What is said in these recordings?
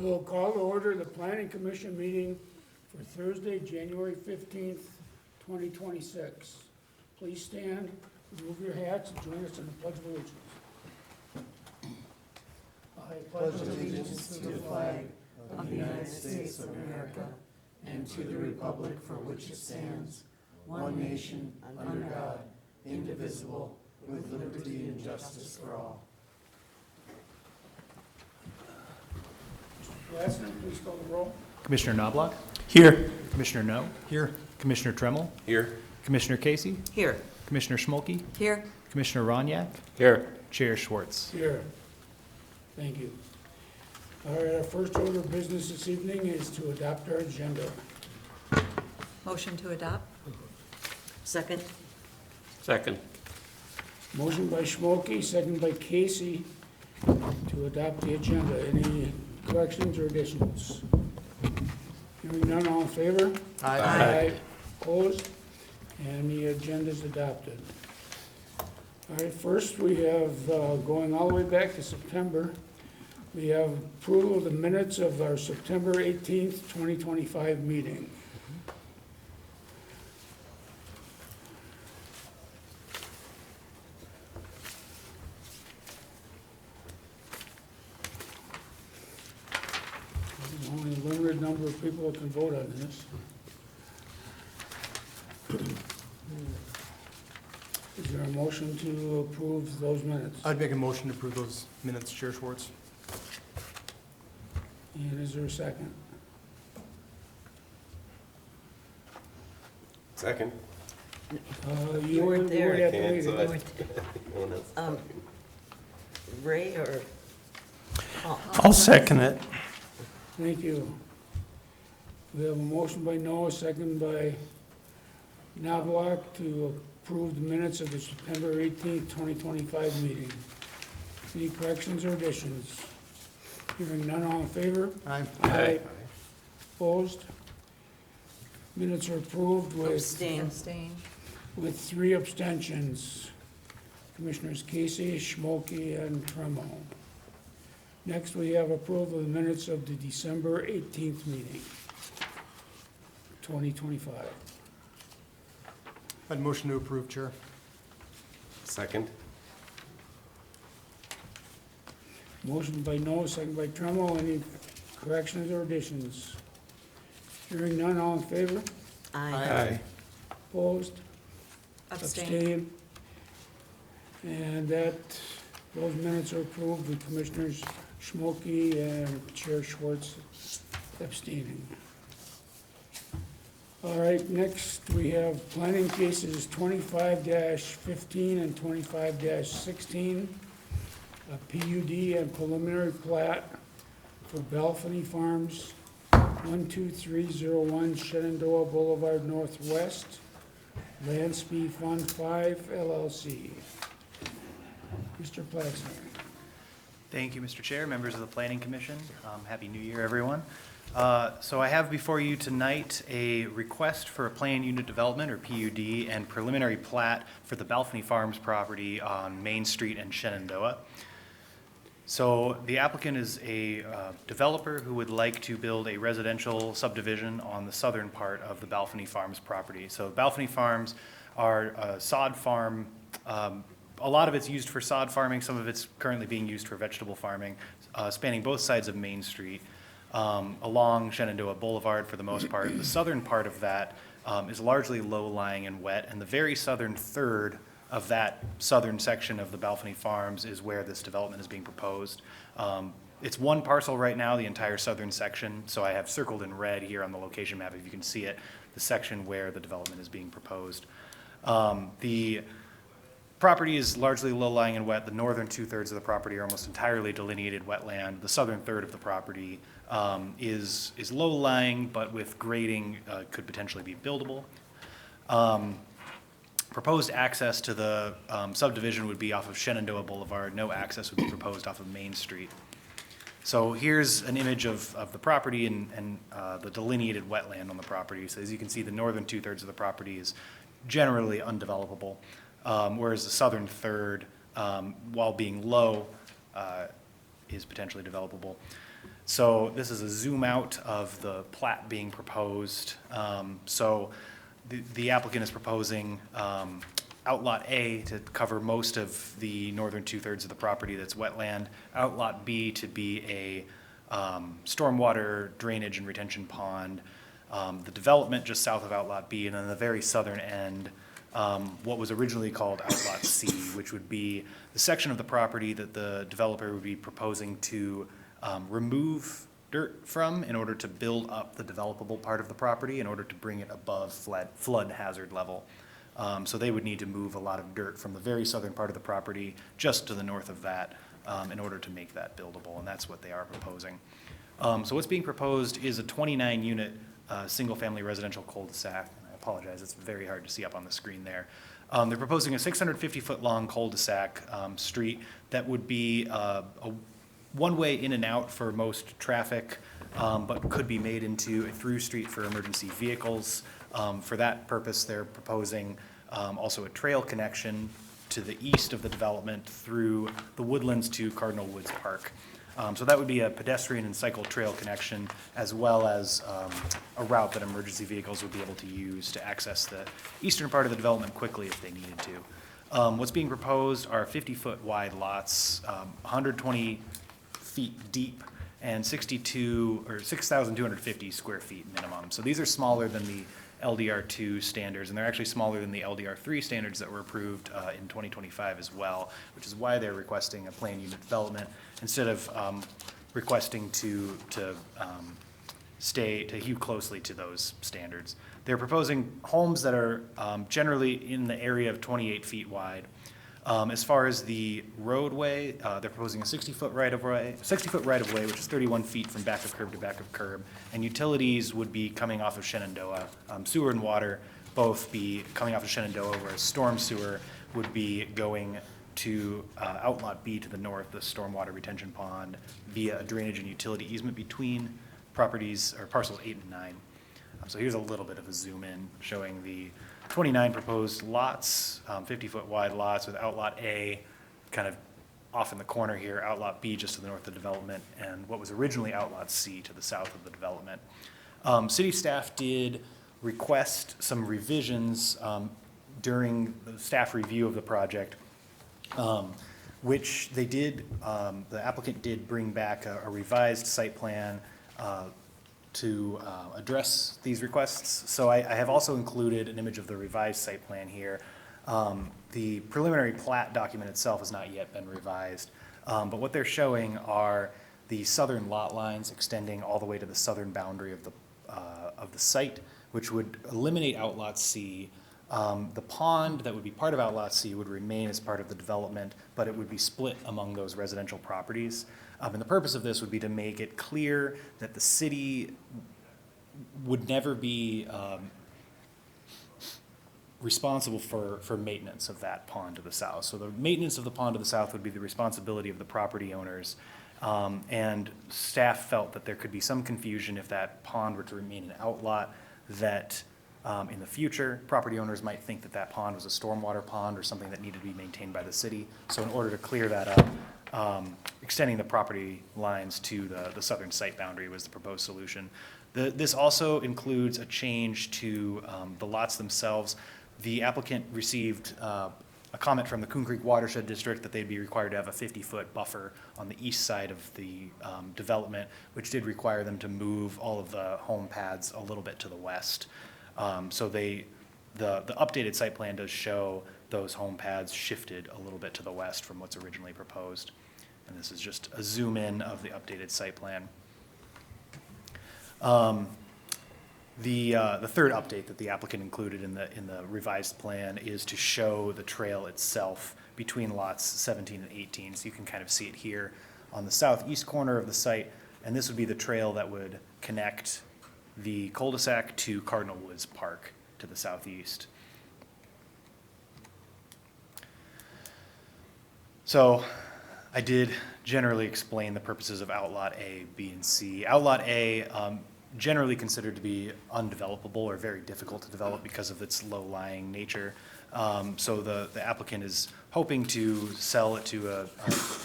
We'll call to order the Planning Commission meeting for Thursday, January 15th, 2026. Please stand, remove your hats, and join us in the Pledge of Allegiance. I pledge allegiance to the flag of the United States of America and to the republic for which it stands, one nation, under God, indivisible, with liberty and justice for all. Last name, please call the roll. Commissioner Knobloch? Here. Commissioner No? Here. Commissioner Tremmel? Here. Commissioner Casey? Here. Commissioner Schmolke? Here. Commissioner Ronyak? Here. Chair Schwartz. Here. Thank you. All right, our first order of business this evening is to adopt our agenda. Motion to adopt? Second? Second. Motion by Schmolke, second by Casey to adopt the agenda. Any corrections or additions? Hearing none, all in favor? Aye. Opposed? And the agenda is adopted. All right, first we have, going all the way back to September, we have approval of the minutes of our September 18th, 2025 meeting. There's only a limited number of people that can vote on this. Is there a motion to approve those minutes? I'd make a motion to approve those minutes, Chair Schwartz. And is there a second? Second. You weren't there. You would have to Can't, read so it. No one else. Ray or? I'll second it. Thank you. We have a motion by Noah, second by Knobloch to approve the minutes of the September 18th, 2025 meeting. Any corrections or additions? Hearing none, all in favor? Aye. Aye. Opposed? Minutes are approved Abstain. with 3 abstentions. Commissioners Casey, Schmolke, and Tremmel. Next, we have approval of the minutes of the December 18th meeting, 2025. I'd motion to approve, Chair. Second. Motion by Noah, second by Tremmel. Any corrections or additions? Hearing none, all in favor? Aye. Opposed? Abstain. And those minutes are approved with Commissioners Schmolke and Chair Schwartz abstaining. All right, next we have planning cases 25-15 and 25-16. A PUD and preliminary plat for Balcony Farms, 12301 Shenandoah Boulevard Northwest, Landspeed Fund 5 LLC. Mr. Plaxner. Thank you, Mr. Chair, members of the Planning Commission. Happy New Year, everyone. So I have before you tonight a request for a planned unit development, or PUD, and preliminary plat for the Balcony Farms property on Main Street in Shenandoah. So the applicant is a developer who would like to build a residential subdivision on the southern part of the Balcony Farms property. So Balcony Farms are a sod farm. A lot of it's used for sod farming. Some of it's currently being used for vegetable farming, spanning both sides of Main Street, along Shenandoah Boulevard for the most part. The southern part of that is largely low-lying and wet, and the very southern third of that southern section of the Balcony Farms is where this development is being proposed. It's one parcel right now, the entire southern section, so I have circled in red here on the location map, if you can see it, the section where the development is being proposed. The property is largely low-lying and wet. The northern 2/3 of the property are almost entirely delineated wetland. The southern third of the property is low-lying, but with grading could potentially be buildable. Proposed access to the subdivision would be off of Shenandoah Boulevard. No access would be proposed off of Main Street. So here's an image of the property and the delineated wetland on the property. So as you can see, the northern 2/3 of the property is generally undevelopable, whereas the southern third, while being low, is potentially developable. So this is a zoom out of the plat being proposed. So the applicant is proposing Outlot A to cover most of the northern 2/3 of the property that's wetland, Outlot B to be a stormwater drainage and retention pond, the development just south of Outlot B, and then the very southern end, what was originally called Outlot C, which would be the section of the property that the developer would be proposing to remove dirt from in order to build up the developable part of the property in order to bring it above flood hazard level. So they would need to move a lot of dirt from the very southern part of the property just to the north of that in order to make that buildable, and that's what they are proposing. So what's being proposed is a 29-unit single-family residential cul-de-sac. I apologize, it's very hard to see up on the screen there. They're proposing a 650-foot-long cul-de-sac street that would be a one-way in and out for most traffic, but could be made into a through street for emergency vehicles. For that purpose, they're proposing also a trail connection to the east of the development through the woodlands to Cardinal Woods Park. So that would be a pedestrian and cycle trail connection, as well as a route that emergency vehicles would be able to use to access the eastern part of the development quickly if they needed to. What's being proposed are 50-foot wide lots, 120 feet deep, and 6,250 square feet minimum. So these are smaller than the LDR2 standards, and they're actually smaller than the LDR3 standards that were approved in 2025 as well, which is why they're requesting a planned unit development instead of requesting to hew closely to those standards. They're proposing homes that are generally in the area of 28 feet wide. As far as the roadway, they're proposing a 60-foot right-of-way, which is 31 feet from back of curb to back of curb, and utilities would be coming off of Shenandoah. Sewer and water both be coming off of Shenandoah, whereas storm sewer would be going to Outlot B to the north, the stormwater retention pond, via a drainage and utility easement between properties, or parcels 8 and 9. So here's a little bit of a zoom in showing the 29 proposed lots, 50-foot wide lots with Outlot A kind of off in the corner here, Outlot B just to the north of the development, and what was originally Outlot C to the south of the development. City staff did request some revisions during the staff review of the project, which they did, the applicant did bring back a revised site plan to address these requests. So I have also included an image of the revised site plan here. The preliminary plat document itself has not yet been revised, but what they're showing are the southern lot lines extending all the way to the southern boundary of the site, which would eliminate Outlot C. The pond that would be part of Outlot C would remain as part of the development, but it would be split among those residential properties. And the purpose of this would be to make it clear that the city would never be responsible for maintenance of that pond to the south. So the maintenance of the pond to the south would be the responsibility of the property owners. And staff felt that there could be some confusion if that pond were to remain an outlot, that in the future, property owners might think that that pond was a stormwater pond or something that needed to be maintained by the city. So in order to clear that up, extending the property lines to the southern site boundary was the proposed solution. This also includes a change to the lots themselves. The applicant received a comment from the Coon Creek Watershed District that they'd be required to have a 50-foot buffer on the east side of the development, which did require them to move all of the home pads a little bit to the west. So the updated site plan does show those home pads shifted a little bit to the west from what's originally proposed. And this is just a zoom in of the updated site plan. The third update that the applicant included in the revised plan is to show the trail itself between lots 17 and 18. So you can kind of see it here on the southeast corner of the site, and this would be the trail that would connect the cul-de-sac to Cardinal Woods Park to the southeast. So I did generally explain the purposes of Outlot A, B, and C. Outlot A, generally considered to be undevelopable or very difficult to develop because of its low-lying nature. So the applicant is hoping to sell it to a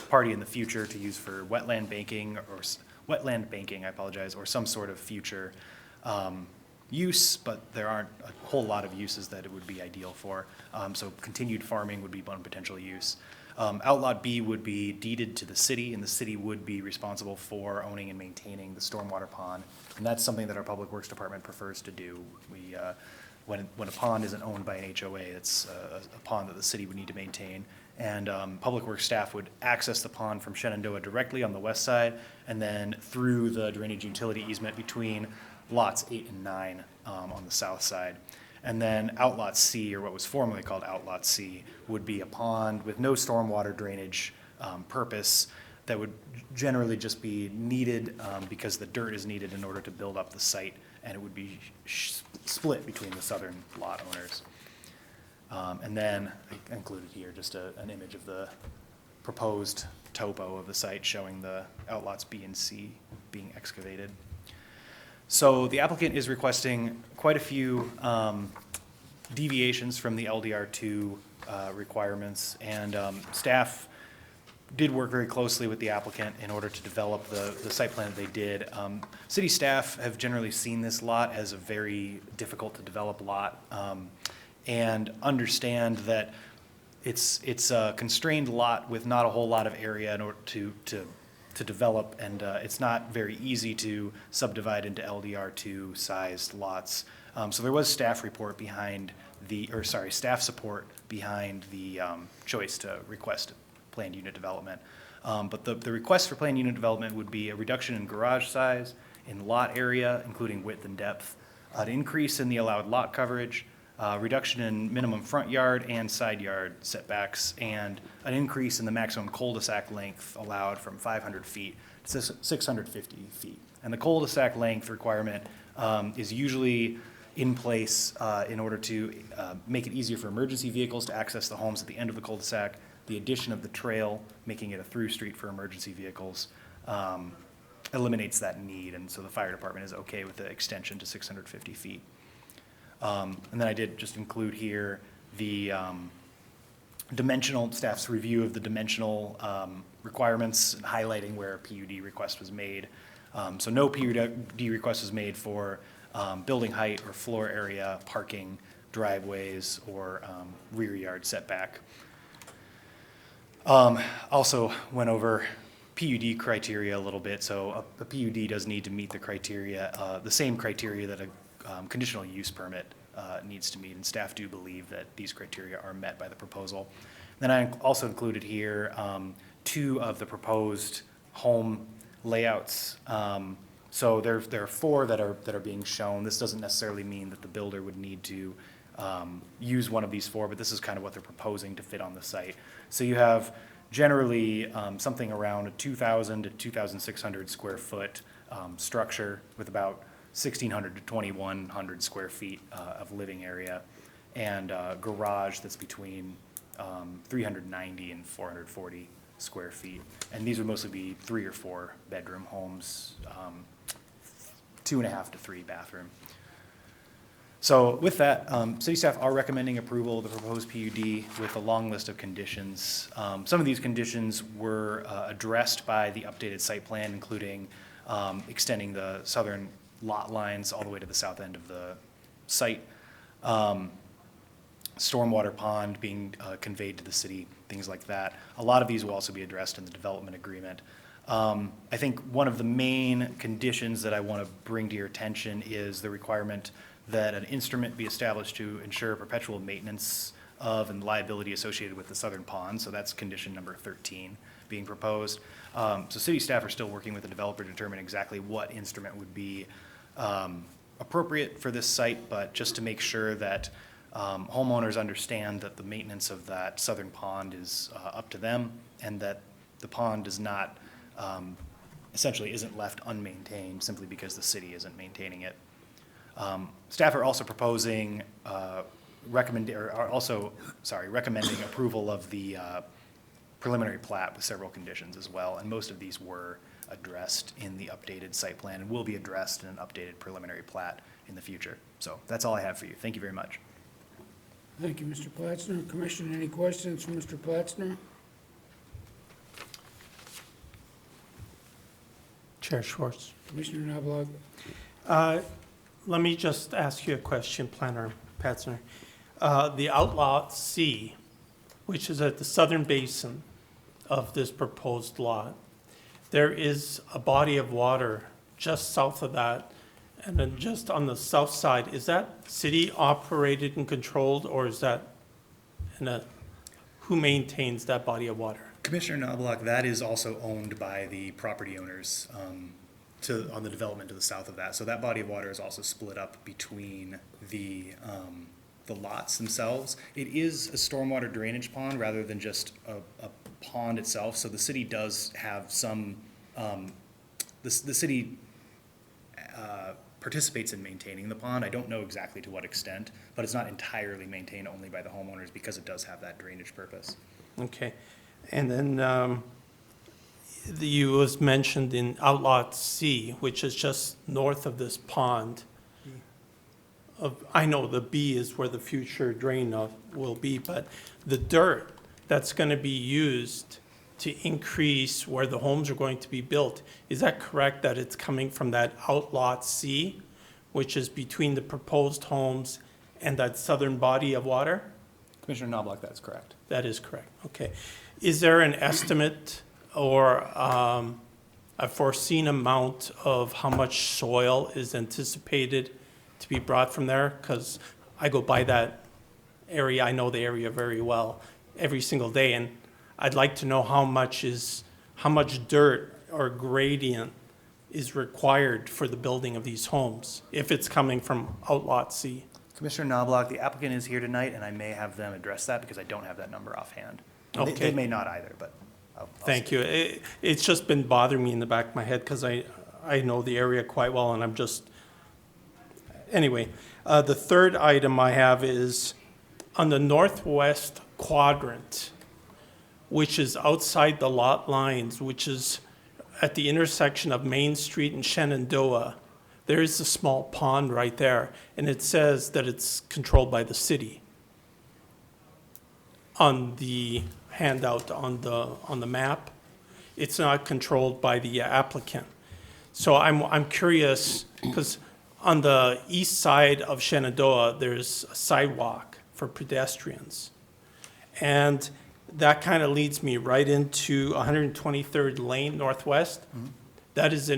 party in the future to use for wetland banking wetland banking, I apologize, or some sort of future use, but there aren't a whole lot of uses that it would be ideal for. So continued farming would be one potential use. Outlot B would be deeded to the city, and the city would be responsible for owning and maintaining the stormwater pond. And that's something that our Public Works Department prefers to do. We, when a pond isn't owned by an HOA, it's a pond that the city would need to maintain. And Public Works staff would access the pond from Shenandoah directly on the west side, and then through the drainage utility easement between lots 8 and 9 on the south side. And then Outlot C, or what was formerly called Outlot C, would be a pond with no stormwater drainage purpose that would generally just be needed because the dirt is needed in order to build up the site, and it would be split between the southern lot owners. And then I included here just an image of the proposed topo of the site showing the outlots B and C being excavated. So the applicant is requesting quite a few deviations from the LDR2 requirements, and staff did work very closely with the applicant in order to develop the site plan that they did. City staff have generally seen this lot as a very difficult to develop lot, and understand that it's a constrained lot with not a whole lot of area in order to develop, and it's not very easy to subdivide into LDR2 sized lots. So there was staff support behind the choice to request planned unit development. But the request for planned unit development would be a reduction in garage size, in lot area, including width and depth, an increase in the allowed lot coverage, reduction in minimum front yard and side yard setbacks, and an increase in the maximum cul-de-sac length allowed from 500 feet to 650 feet. And the cul-de-sac length requirement is usually in place in order to make it easier for emergency vehicles to access the homes at the end of the cul-de-sac. The addition of the trail, making it a through street for emergency vehicles, eliminates that need, and so the fire department is okay with the extension to 650 feet. And then I did just include here the dimensional, staff's review of the dimensional requirements, highlighting where a PUD request was made. So no PUD request was made for building height or floor area, parking, driveways, or rear yard setback. Also went over PUD criteria a little bit. So a PUD does need to meet the criteria, the same criteria that a conditional use permit needs to meet, and staff do believe that these criteria are met by the proposal. Then I also included here 2 of the proposed home layouts. So there are 4 that are being shown. This doesn't necessarily mean that the builder would need to use one of these 4, but this is kind of what they're proposing to fit on the site. So you have generally something around a 2,000 to 2,600 square foot structure with about 1,600 to 2,100 square feet of living area, and garage that's between 390 and 440 square feet. And these would mostly be 3 or 4 bedroom homes, 2.5 to 3 bathroom. So with that, city staff are recommending approval of the proposed PUD with a long list of conditions. Some of these conditions were addressed by the updated site plan, including extending the southern lot lines all the way to the south end of the site, stormwater pond being conveyed to the city, things like that. A lot of these will also be addressed in the development agreement. I think one of the main conditions that I want to bring to your attention is the requirement that an instrument be established to ensure perpetual maintenance of and liability associated with the southern pond. So that's condition number 13 being proposed. So city staff are still working with the developer to determine exactly what instrument would be appropriate for this site, but just to make sure that homeowners understand that the maintenance of that southern pond is up to them, and that the pond does not, essentially isn't left unmaintained simply because the city isn't maintaining it. Staff are also proposing, recommending approval of the preliminary plat with several conditions as well, and most of these were addressed in the updated site plan and will be addressed in an updated preliminary plat in the future. So that's all I have for you. Thank you very much. Thank you, Mr. Platzner. Commission, any questions for Mr. Platzner? Chair Schwartz. Commissioner Knobloch. Let me just ask you a question, Planner Patzner. The Outlaw C, which is at the southern basin of this proposed lot, there is a body of water just south of that, and then just on the south side. Is that city operated and controlled, or is that who maintains that body of water? Commissioner Knobloch, that is also owned by the property owners on the development to the south of that. So that body of water is also split up between the lots themselves. It is a stormwater drainage pond rather than just a pond itself. So the city does have some, the city participates in maintaining the pond. I don't know exactly to what extent, but it's not entirely maintained only by the homeowners because it does have that drainage purpose. Okay. And then you was mentioned in Outlaw C, which is just north of this pond. I know the B is where the future drain will be, but the dirt that's going to be used to increase where the homes are going to be built, is that correct that it's coming from that Outlaw C, which is between the proposed homes and that southern body of water? Commissioner Knobloch, that's correct. That is correct, okay. Is there an estimate or a foreseen amount of how much soil is anticipated to be brought from there? Because I go by that area, I know the area very well, every single day, and I'd like to know how much dirt or gradient is required for the building of these homes, if it's coming from Outlaw C. Commissioner Knobloch, the applicant is here tonight, and I may have them address that because I don't have that number offhand. Okay. They may not either, but I'll Thank see. you. It's just been bothering me in the back of my head because I know the area quite well, and I'm just, anyway. The third item I have is on the northwest quadrant, which is outside the lot lines, which is at the intersection of Main Street and Shenandoah. There is a small pond right there, and it says that it's controlled by the city on the handout on the map. It's not controlled by the applicant. So I'm curious, because on the east side of Shenandoah, there's a sidewalk for pedestrians. And that kind of leads me right into 123rd Lane Northwest. Mm-hmm. That is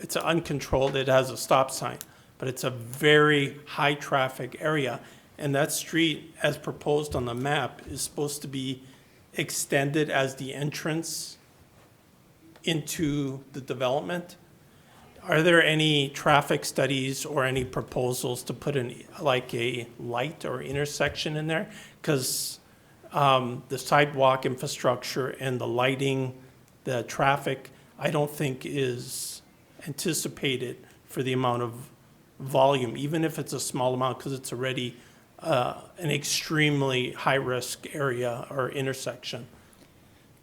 it's uncontrolled, it has a stop sign, but it's a very high-traffic area. And that street, as proposed on the map, is supposed to be extended as the entrance into the development. Are there any traffic studies or any proposals to put in, like a light or intersection in there? Because the sidewalk infrastructure and the lighting, the traffic, I don't think is anticipated for the amount of volume, even if it's a small amount, because it's already an extremely high-risk area or intersection.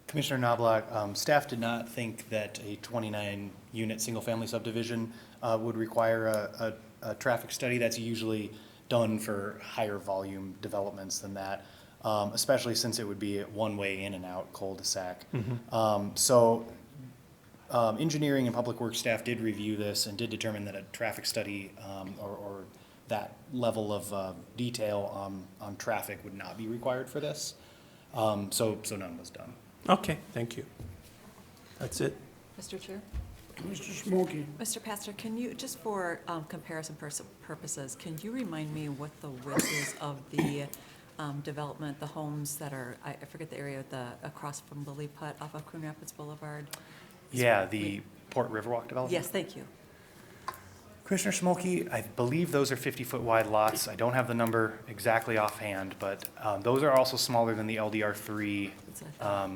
Commissioner Knobloch, staff did not think that a 29-unit single-family subdivision would require a traffic study. That's usually done for higher volume developments than that, especially since it would be a one-way in and out cul-de-sac. Engineering and public works staff did review this and did determine that a traffic study or that level of detail on traffic would not be required for this. So none was done. Okay, thank you. That's it. Mr. Chair? Mr. Smokey. Mr. Pastor, can you, just for comparison purposes, can you remind me what the width is of the development, the homes that are, I forget the area, across from Lilliput off of Coon Rapids Boulevard? Yeah, the Port Riverwalk development? Yes, thank you. Commissioner Smokey, I believe those are 50-foot wide lots. I don't have the number exactly offhand, but those are also smaller than the LDR3 That's what I thought.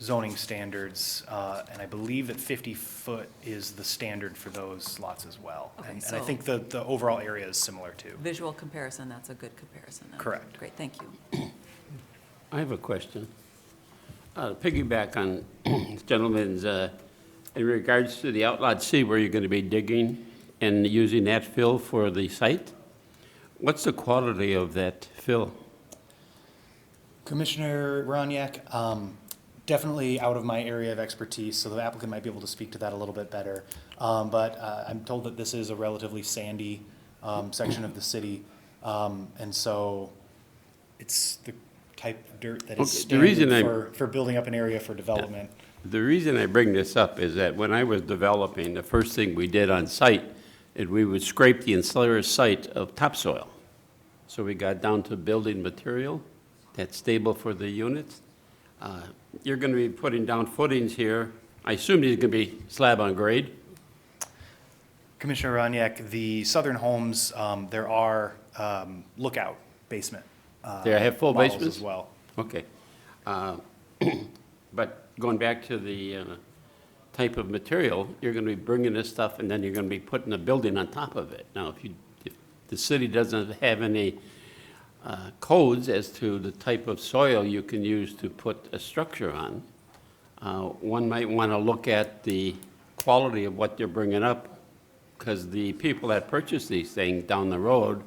zoning standards, and I believe that 50-foot is the standard for those lots as well. Okay, And I so- think the overall area is similar too. Visual comparison, that's a good comparison. then. Correct. Great, thank you. I have a question. Piggyback on this gentleman's, in regards to the outlot C where you're going to be digging and using that fill for the site, what's the quality of that fill? Commissioner Roniak, definitely out of my area of expertise, so the applicant might be able to speak to that a little bit better. But I'm told that this is a relatively sandy section of the city, and so it's the type of dirt that is Okay, the reason standard for building up an area for development. The reason I bring this up is that when I was developing, the first thing we did on site is we would scrape the entire site of topsoil. So we got down to building material that's stable for the units. You're going to be putting down footings here. I assume these are going to be slab on grade? Commissioner Roniak, the southern homes, there are lookout basement. They have full models basements? as well. Okay. But going back to the type of material, you're going to be bringing this stuff, and then you're going to be putting a building on top of it. Now, if the city doesn't have any codes as to the type of soil you can use to put a structure on, one might want to look at the quality of what you're bringing up, because the people that purchase these things down the road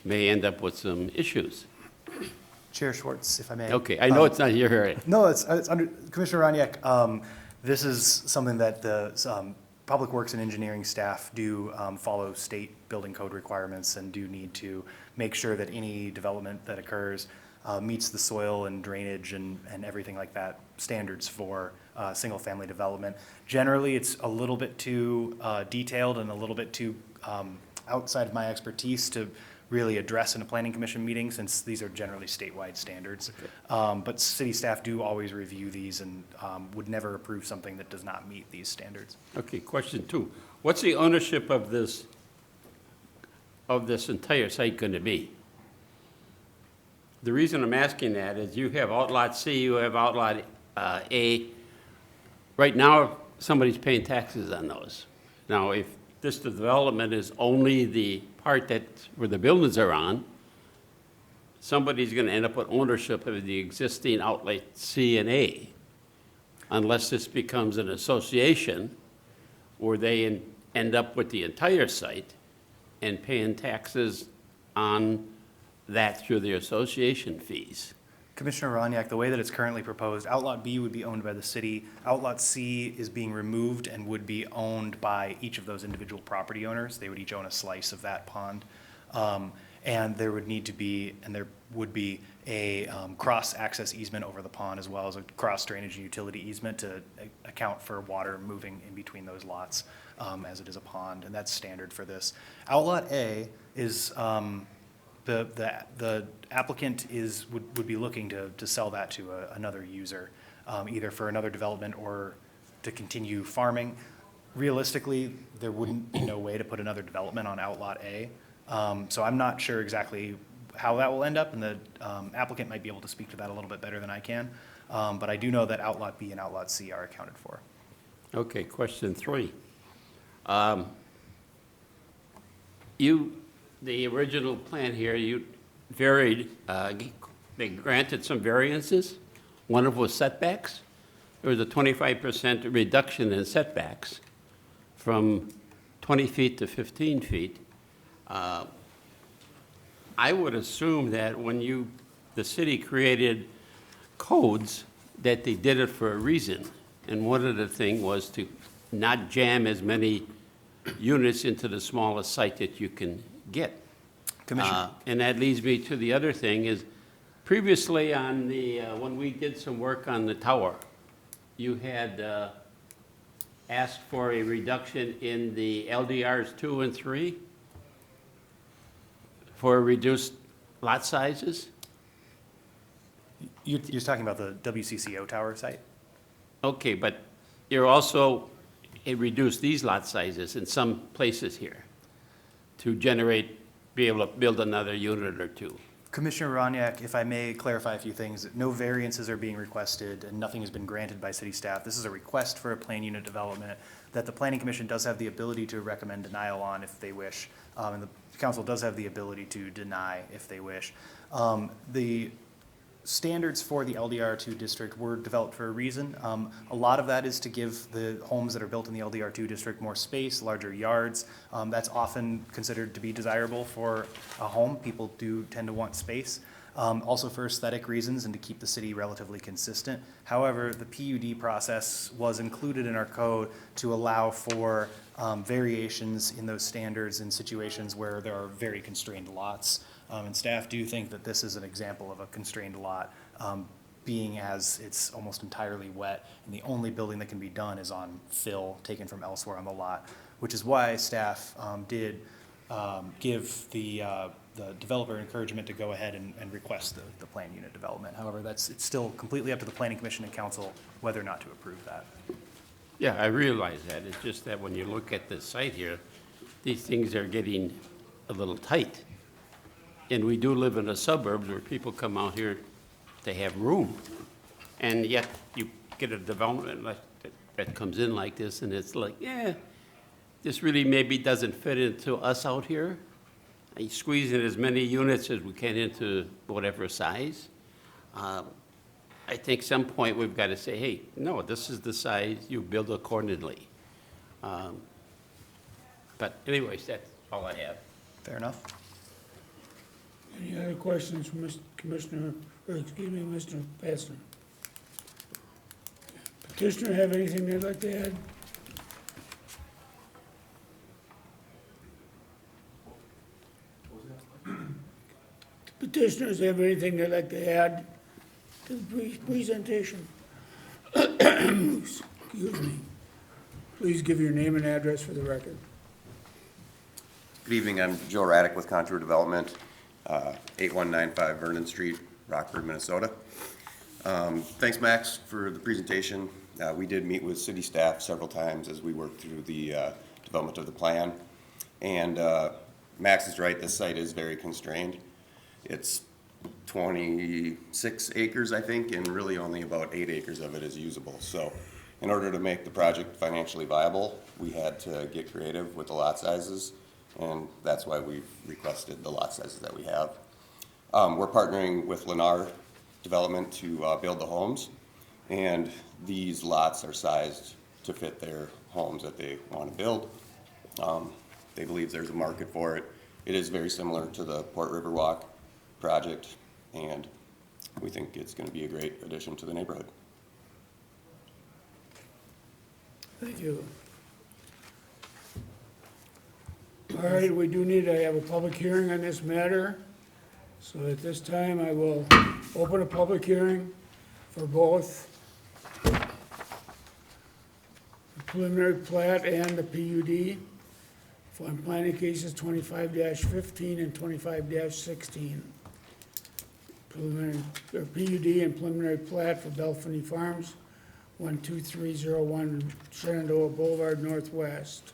may end up with some issues. Chair Schwartz, if I may. Okay, I know it's not your area. No, it's under, Commissioner Roniak, this is something that the Public Works and Engineering staff do follow state building code requirements and do need to make sure that any development that occurs meets the soil and drainage and everything like that standards for single-family development. Generally, it's a little bit too detailed and a little bit too outside of my expertise to really address in a planning commission meeting, since these are generally statewide standards. But city staff do always review these and would never approve something that does not meet these standards. Okay, question 2. What's the ownership of this entire site going to be? The reason I'm asking that is you have Outlot C, you have Outlot A. Right now, somebody's paying taxes on those. Now, if this development is only the part where the buildings are on, somebody's going to end up with ownership of the existing Outlet C and A, unless this becomes an association where they end up with the entire site and paying taxes on that through the association fees. Commissioner Roniak, the way that it's currently proposed, Outlot B would be owned by the city. Outlot C is being removed and would be owned by each of those individual property owners. They would each own a slice of that pond. And there would need to be, and there would be a cross-access easement over the pond, as well as a cross-drainage and utility easement to account for water moving in between those lots, as it is a pond, and that's standard for this. Outlot A is, the applicant would be looking to sell that to another user, either for another development or to continue farming. Realistically, there wouldn't be no way to put another development on Outlot A. So I'm not sure exactly how that will end up, and the applicant might be able to speak to that a little bit better than I can. But I do know that Outlot B and Outlot C are accounted for. Okay, question 3. The original plan here, you varied, they granted some variances. One of them was setbacks. There was a 25% reduction in setbacks from 20 feet to 15 feet. I would assume that when the city created codes, that they did it for a reason. And one of the things was to not jam as many units into the smallest site that you can get. Commissioner. And that leads me to the other thing is, previously on when we did some work on the tower, you had asked for a reduction in the LDRs 2 and 3 for reduced lot sizes? You're talking about the WCCO tower site? Okay, but you're also, it reduced these lot sizes in some places here to be able to build another unit or 2. Commissioner Roniak, if I may clarify a few things, no variances are being requested and nothing has been granted by city staff. This is a request for a plan unit development that the Planning Commission does have the ability to recommend denial on if they wish. And the council does have the ability to deny if they wish. The standards for the LDR2 district were developed for a reason. A lot of that is to give the homes that are built in the LDR2 district more space, larger yards. That's often considered to be desirable for a home. People do tend to want space. also for aesthetic reasons and to keep the city relatively consistent. However, the PUD process was included in our code to allow for variations in those standards in situations where there are very constrained lots. And staff do think that this is an example of a constrained lot, being as it's almost entirely wet, and the only building that can be done is on fill taken from elsewhere on the lot, which is why staff did give the developer encouragement to go ahead and request the planned unit development. However, it's still completely up to the planning commission and council whether or not to approve that. Yeah, I realize that. It's just that when you look at the site here, these things are getting a little tight. And we do live in the suburbs where people come out here to have room. And yet you get a development that comes in like this, and it's like, yeah, this really maybe doesn't fit into us out here. I squeeze in as many units as we can into whatever size. I think some point we've got to say, hey, no, this is the size, you build accordingly. But anyways, that's all I have. Fair enough. Any other questions from Mr. Passner? Petitioner have anything they'd like to add? Petitioners have anything they'd like to add to the presentation? Excuse me. Please give your name and address for the record. Good evening, I'm Joe Raddick with Contour Development, 8195 Vernon Street, Rockford, Minnesota. Thanks, Max, for the presentation. We did meet with city staff several times as we worked through the development of the plan. And Max is right, this site is very constrained. It's 26 acres, I think, and really only about 8 acres of it is usable. So in order to make the project financially viable, we had to get creative with the lot sizes, and that's why we've requested the lot sizes that we have. We're partnering with Lennar Development to build the homes, and these lots are sized to fit their homes that they want to build. They believe there's a market for it. It is very similar to the Port Riverwalk project, and we think it's going to be a great addition to the neighborhood. Thank you. All right, we do need to have a public hearing on this matter. So at this time, I will open a public hearing for both the preliminary plat and the PUD for planning cases 25-15 and 25-16. Preliminary, or PUD and preliminary plat for Belfany Farms, 12301 Shenandoah Boulevard Northwest.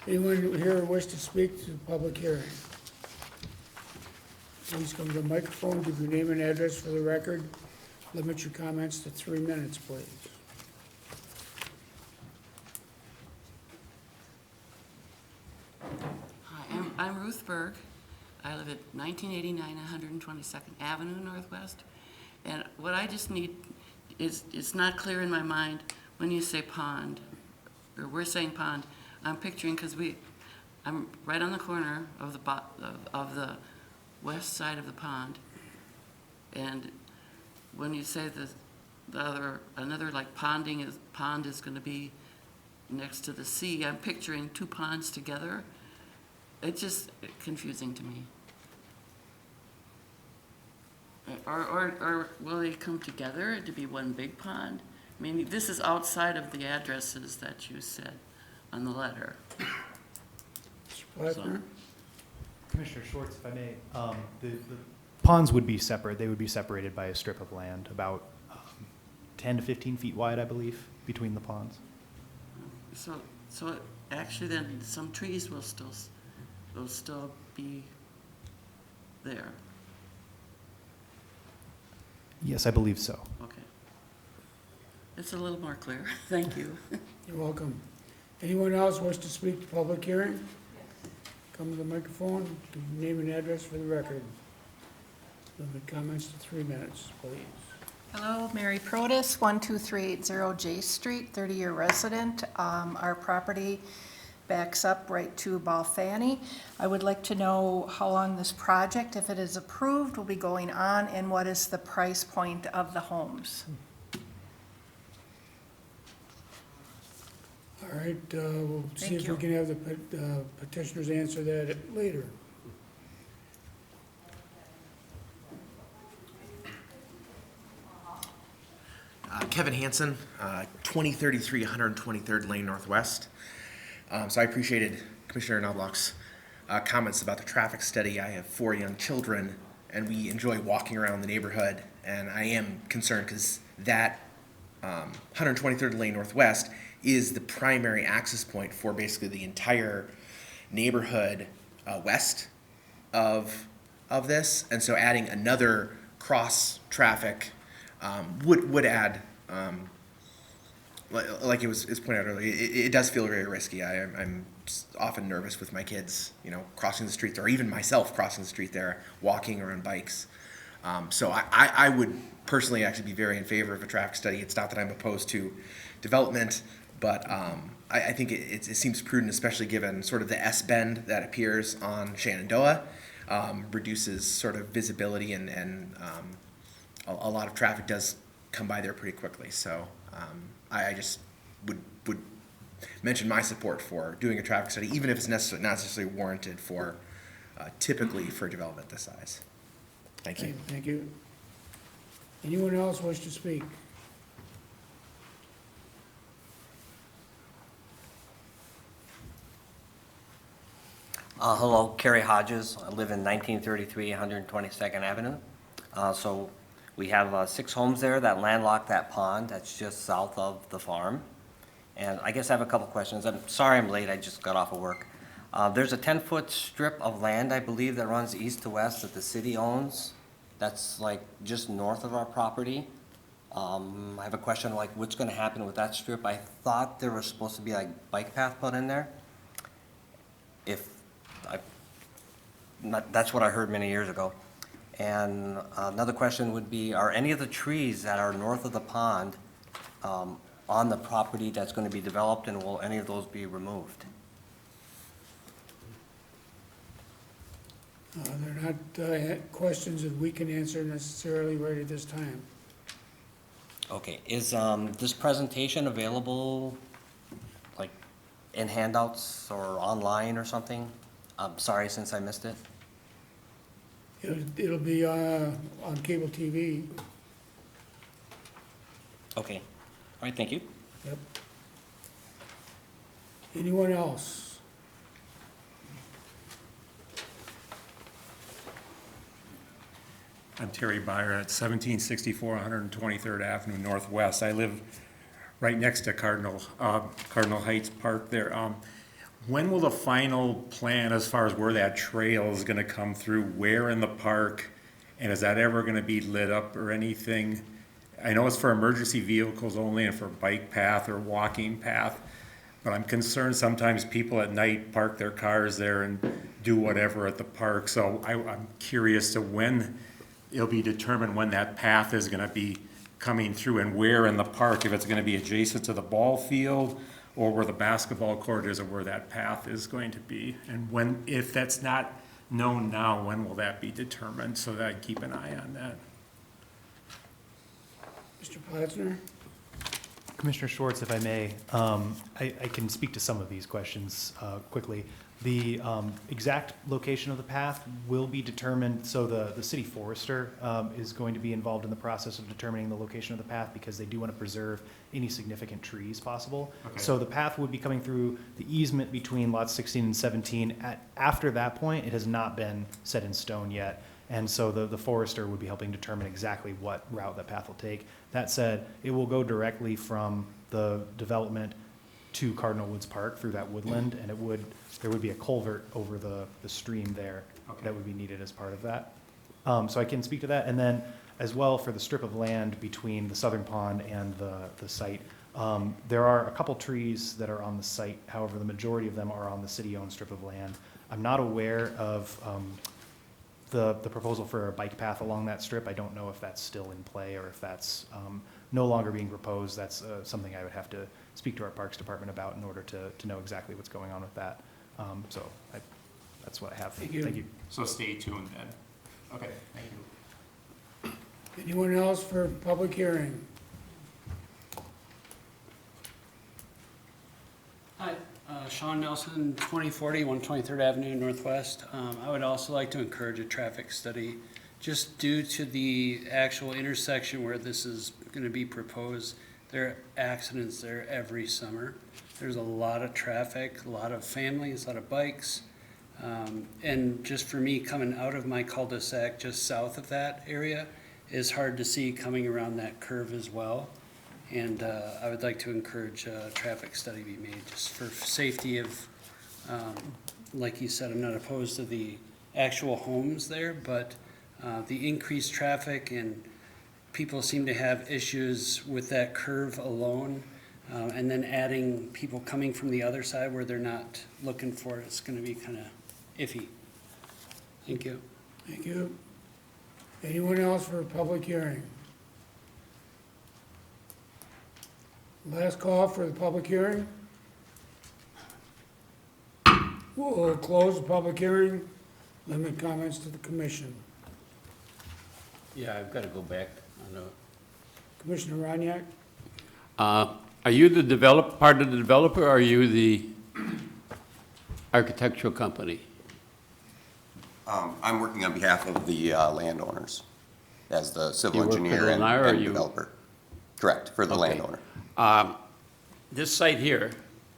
Anyone here wish to speak to the public hearing? Please come to the microphone, give your name and address for the record. Limit your comments to 3 minutes, please. Hi, I'm Ruth Berg. I live at 1989 122nd Avenue Northwest. And what I just need is, it's not clear in my mind when you say pond, or we're saying pond, I'm picturing, because I'm right on the corner of the west side of the pond. And when you say another like pond is going to be next to the sea, I'm picturing two ponds together. It's just confusing to me. Or will they come together to be one big pond? I mean, this is outside of the addresses that you said on the letter. Mr. Plattner? Commissioner Schwartz, if I may, the ponds would be separate. They would be separated by a strip of land about 10 to 15 feet wide, I believe, between the ponds. So actually then some trees will still be there. Yes, I believe so. Okay. It's a little more clear. Thank you. You're welcome. Anyone else wish to speak to public hearing? Come to the microphone, give your name and address for the record. Limit comments to 3 minutes, please. Hello, Mary Protis, 12380 J Street, 30-year resident. Our property backs up right to Balfani. I would like to know how long this project, if it is approved, will be going on, and what is the price point of the homes? All right, we'll see Thank if we you. can have the petitioners answer that later. Kevin Hansen, 2033 123rd Lane Northwest. So I appreciated Commissioner Knobloch's comments about the traffic study. I have 4 young children, and we enjoy walking around the neighborhood. And I am concerned because that 123rd Lane Northwest is the primary access point for basically the entire neighborhood west of this. And so adding another cross traffic would add, like it was pointed out earlier, it does feel very risky. I'm often nervous with my kids, crossing the street there, or even myself crossing the street there, walking or on bikes. So I would personally actually be very in favor of a traffic study. It's not that I'm opposed to development, but I think it seems prudent, especially given sort of the S-bend that appears on Shenandoah, reduces sort of visibility and a lot of traffic does come by there pretty quickly. So I just would mention my support for doing a traffic study, even if it's not necessarily warranted for typically for development this size. Thank you. Thank you. Anyone else wish to speak? Hello, Kerry Hodges. I live in 1933 122nd Avenue. So we have 6 homes there that landlock that pond that's just south of the farm. And I guess I have a couple questions. I'm sorry I'm late, I just got off of work. There's a 10-foot strip of land, I believe, that runs east to west that the city owns. That's like just north of our property. I have a question like what's gonna happen with that strip? I thought there was supposed to be like bike path put in there. That's what I heard many years ago. And another question would be, are any of the trees that are north of the pond on the property that's going to be developed, and will any of those be removed? They're not questions that we can answer necessarily right at this time. Okay, is this presentation available like in handouts or online or something? I'm sorry since I missed it. It'll be on cable TV. Okay, all right, thank you. Yep. Anyone else? I'm Terry Byer at 1764 123rd Avenue Northwest. I live right next to Cardinal Heights Park there. When will the final plan as far as where that trail is gonna come through, where in the park, and is that ever gonna be lit up or anything? I know it's for emergency vehicles only and for bike path or walking path, but I'm concerned sometimes people at night park their cars there and do whatever at the park. So I'm curious to when it'll be determined when that path is gonna be coming through and where in the park, if it's gonna be adjacent to the ball field or where the basketball court is, or where that path is going to be. And when, if that's not known now, when will that be determined, so that I keep an eye on that? Mr. Platzner? Commissioner Schwartz, if I may, I can speak to some of these questions quickly. The exact location of the path will be determined, so the city forester is going to be involved in the process of determining the location of the path because they do want to preserve any significant trees possible. Okay. So the path would be coming through the easement between lots 16 and 17. After that point, it has not been set in stone yet. And so the forester would be helping determine exactly what route that path will take. That said, it will go directly from the development to Cardinal Woods Park through that woodland, and there would be a culvert over the stream there. Okay. That would be needed as part of that. So I can speak to that. And then as well for the strip of land between the southern pond and the site, there are a couple trees that are on the site. However, the majority of them are on the city-owned strip of land. I'm not aware of the proposal for a bike path along that strip. I don't know if that's still in play or if that's no longer being proposed. That's something I would have to speak to our Parks Department about in order to know exactly what's going on with that. That's what I have. Thank you. Thank you. So stay tuned then. Okay, thank you. Anyone else for public hearing? Hi, Sean Nelson, 2040, 123rd Avenue Northwest. I would also like to encourage a traffic study, just due to the actual intersection where this is going to be proposed. There are accidents there every summer. There's a lot of traffic, a lot of families, a lot of bikes. And just for me, coming out of my cul-de-sac just south of that area, is hard to see coming around that curve as well. And I would like to encourage a traffic study be made, just for safety of, like you said, I'm not opposed to the actual homes there, but the increased traffic, and people seem to have issues with that curve alone. And then adding people coming from the other side where they're not looking for it, it's gonna be kind of iffy. Thank you. Thank you. Anyone else for a public hearing? Last call for the public hearing. We'll close the public hearing, limit comments to the commission. Yeah, I've got to go back. Commissioner Roniak? Are you the part of the developer, or are you the architectural company? I'm working on behalf of the landowners as the civil You work for engineer the and owner, or and you- developer. Correct, for the Okay. landowner. This site here,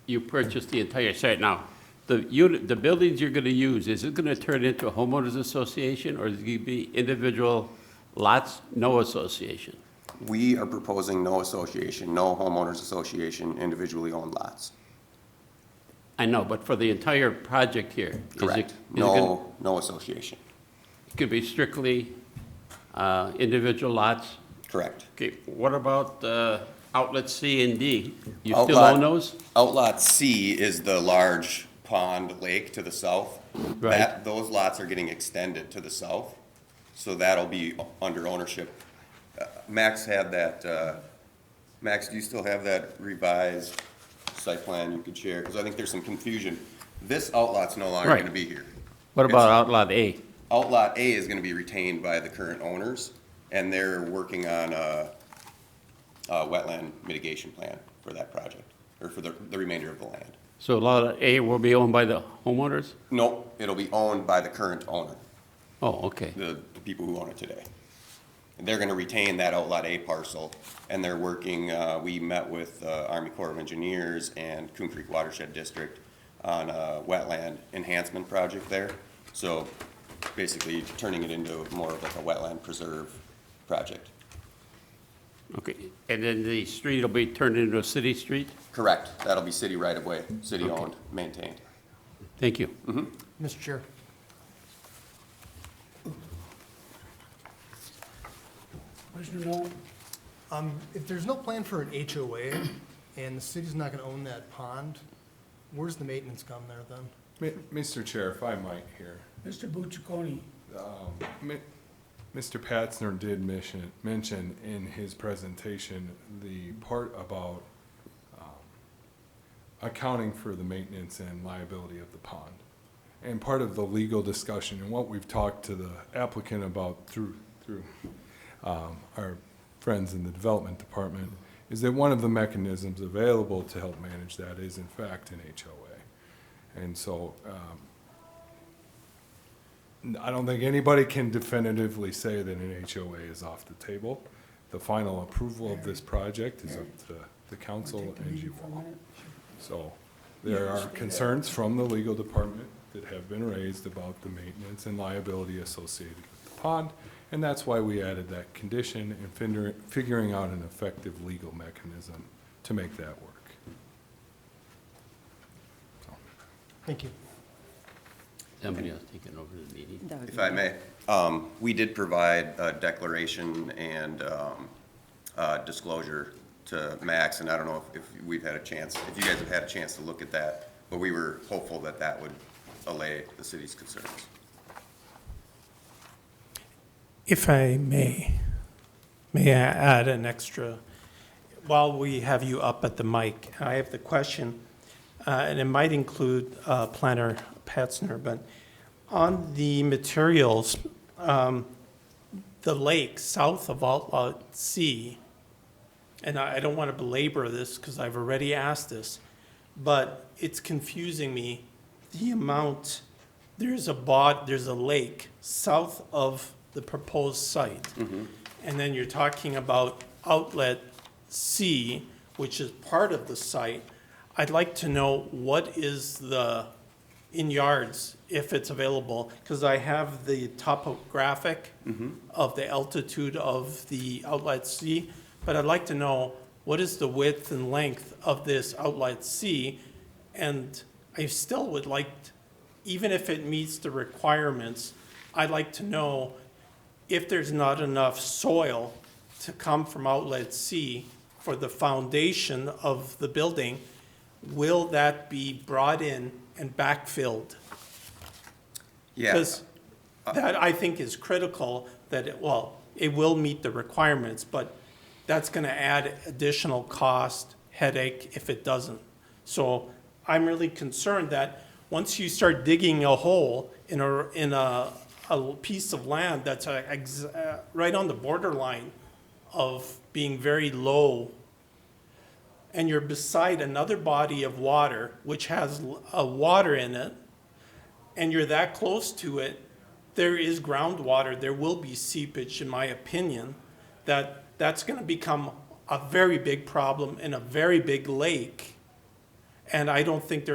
you purchased the entire site. Now, the buildings you're going to use, is it going to turn into a homeowners association, or is it going to be individual lots, no association? We are proposing no association, no homeowners association, individually owned lots. I know, but for the entire project here? Correct. It gonna- No association. It could be strictly individual lots? Correct. Okay, what about outlet C and D? You still Outlot- own those? Outlot C is the large pond lake to the south. Right. Those lots are getting extended to the south, so that'll be under ownership. Max had that, Max, do you still have that revised site plan you could share? Because I think there's some confusion. This outlot's no longer Right. gonna be here. What about outlot A? Outlot A is gonna be retained by the current owners, and they're working on a wetland mitigation plan for that project, or for the remainder of the land. So lot A will be owned by the homeowners? Nope, it'll be owned by the current owner, Oh, okay. the people who own it today. They're gonna retain that Outlot A parcel, and they're working, we met with Army Corps of Engineers and Coon Creek Watershed District on a wetland enhancement project there. So basically turning it into more of like a wetland preserve project. Okay, and then the street will be turned into a city street? Correct, that'll be city right of way, city owned, maintained. Thank you. Mr. Chair. Commissioner Nolan? If there's no plan for an HOA and the city's not gonna own that pond, where's the maintenance come there then? Mr. Chair, if I might here, Mr. Bucciccone? Mr. Patzner did mention in his presentation the part about accounting for the maintenance and liability of the pond. And part of the legal discussion and what we've talked to the applicant about through our friends in the development department is that one of the mechanisms available to help manage that is in fact an HOA. And so I don't think anybody can definitively say that an HOA is off the table. The final approval of this project is up to the council and you all. So there are concerns from the legal department that have been raised about the maintenance and liability associated with the pond, and that's why we added that condition and figuring out an effective legal mechanism to make that work. Thank you. Somebody else taking over the meeting. If I may, we did provide a declaration and disclosure to Max, and I don't know if we've had a chance, if you guys have had a chance to look at that, but we were hopeful that that would allay the city's concerns. If I may I add an extra while we have you up at the mic, I have the question, and it might include Planner Petzner, but on the materials, the lake south of Outlet C, and I don't want to belabor this because I've already asked this, but it's confusing me, the amount, there's a lake south of the proposed site. And then you're talking about Outlet C, which is part of the site. I'd like to know what is the, in yards, if it's available, because I have the topographic of the altitude of the Outlet C, but I'd like to know what is the width and length of this Outlet C, and I still would like, even if it meets the requirements, I'd like to know if there's not enough soil to come from Outlet C for the foundation of the building, will that be brought in and backfilled? Yeah. Because that, I think, is critical, that it will meet the requirements, but that's gonna add additional cost, headache, if it doesn't. So I'm really concerned that once you start digging a hole in a piece of land that's right on the borderline of being very low, and you're beside another body of water which has water in it, and you're that close to it, there is groundwater, there will be seepage, in my opinion, that's going to become a very big problem in a very big lake. And I don't think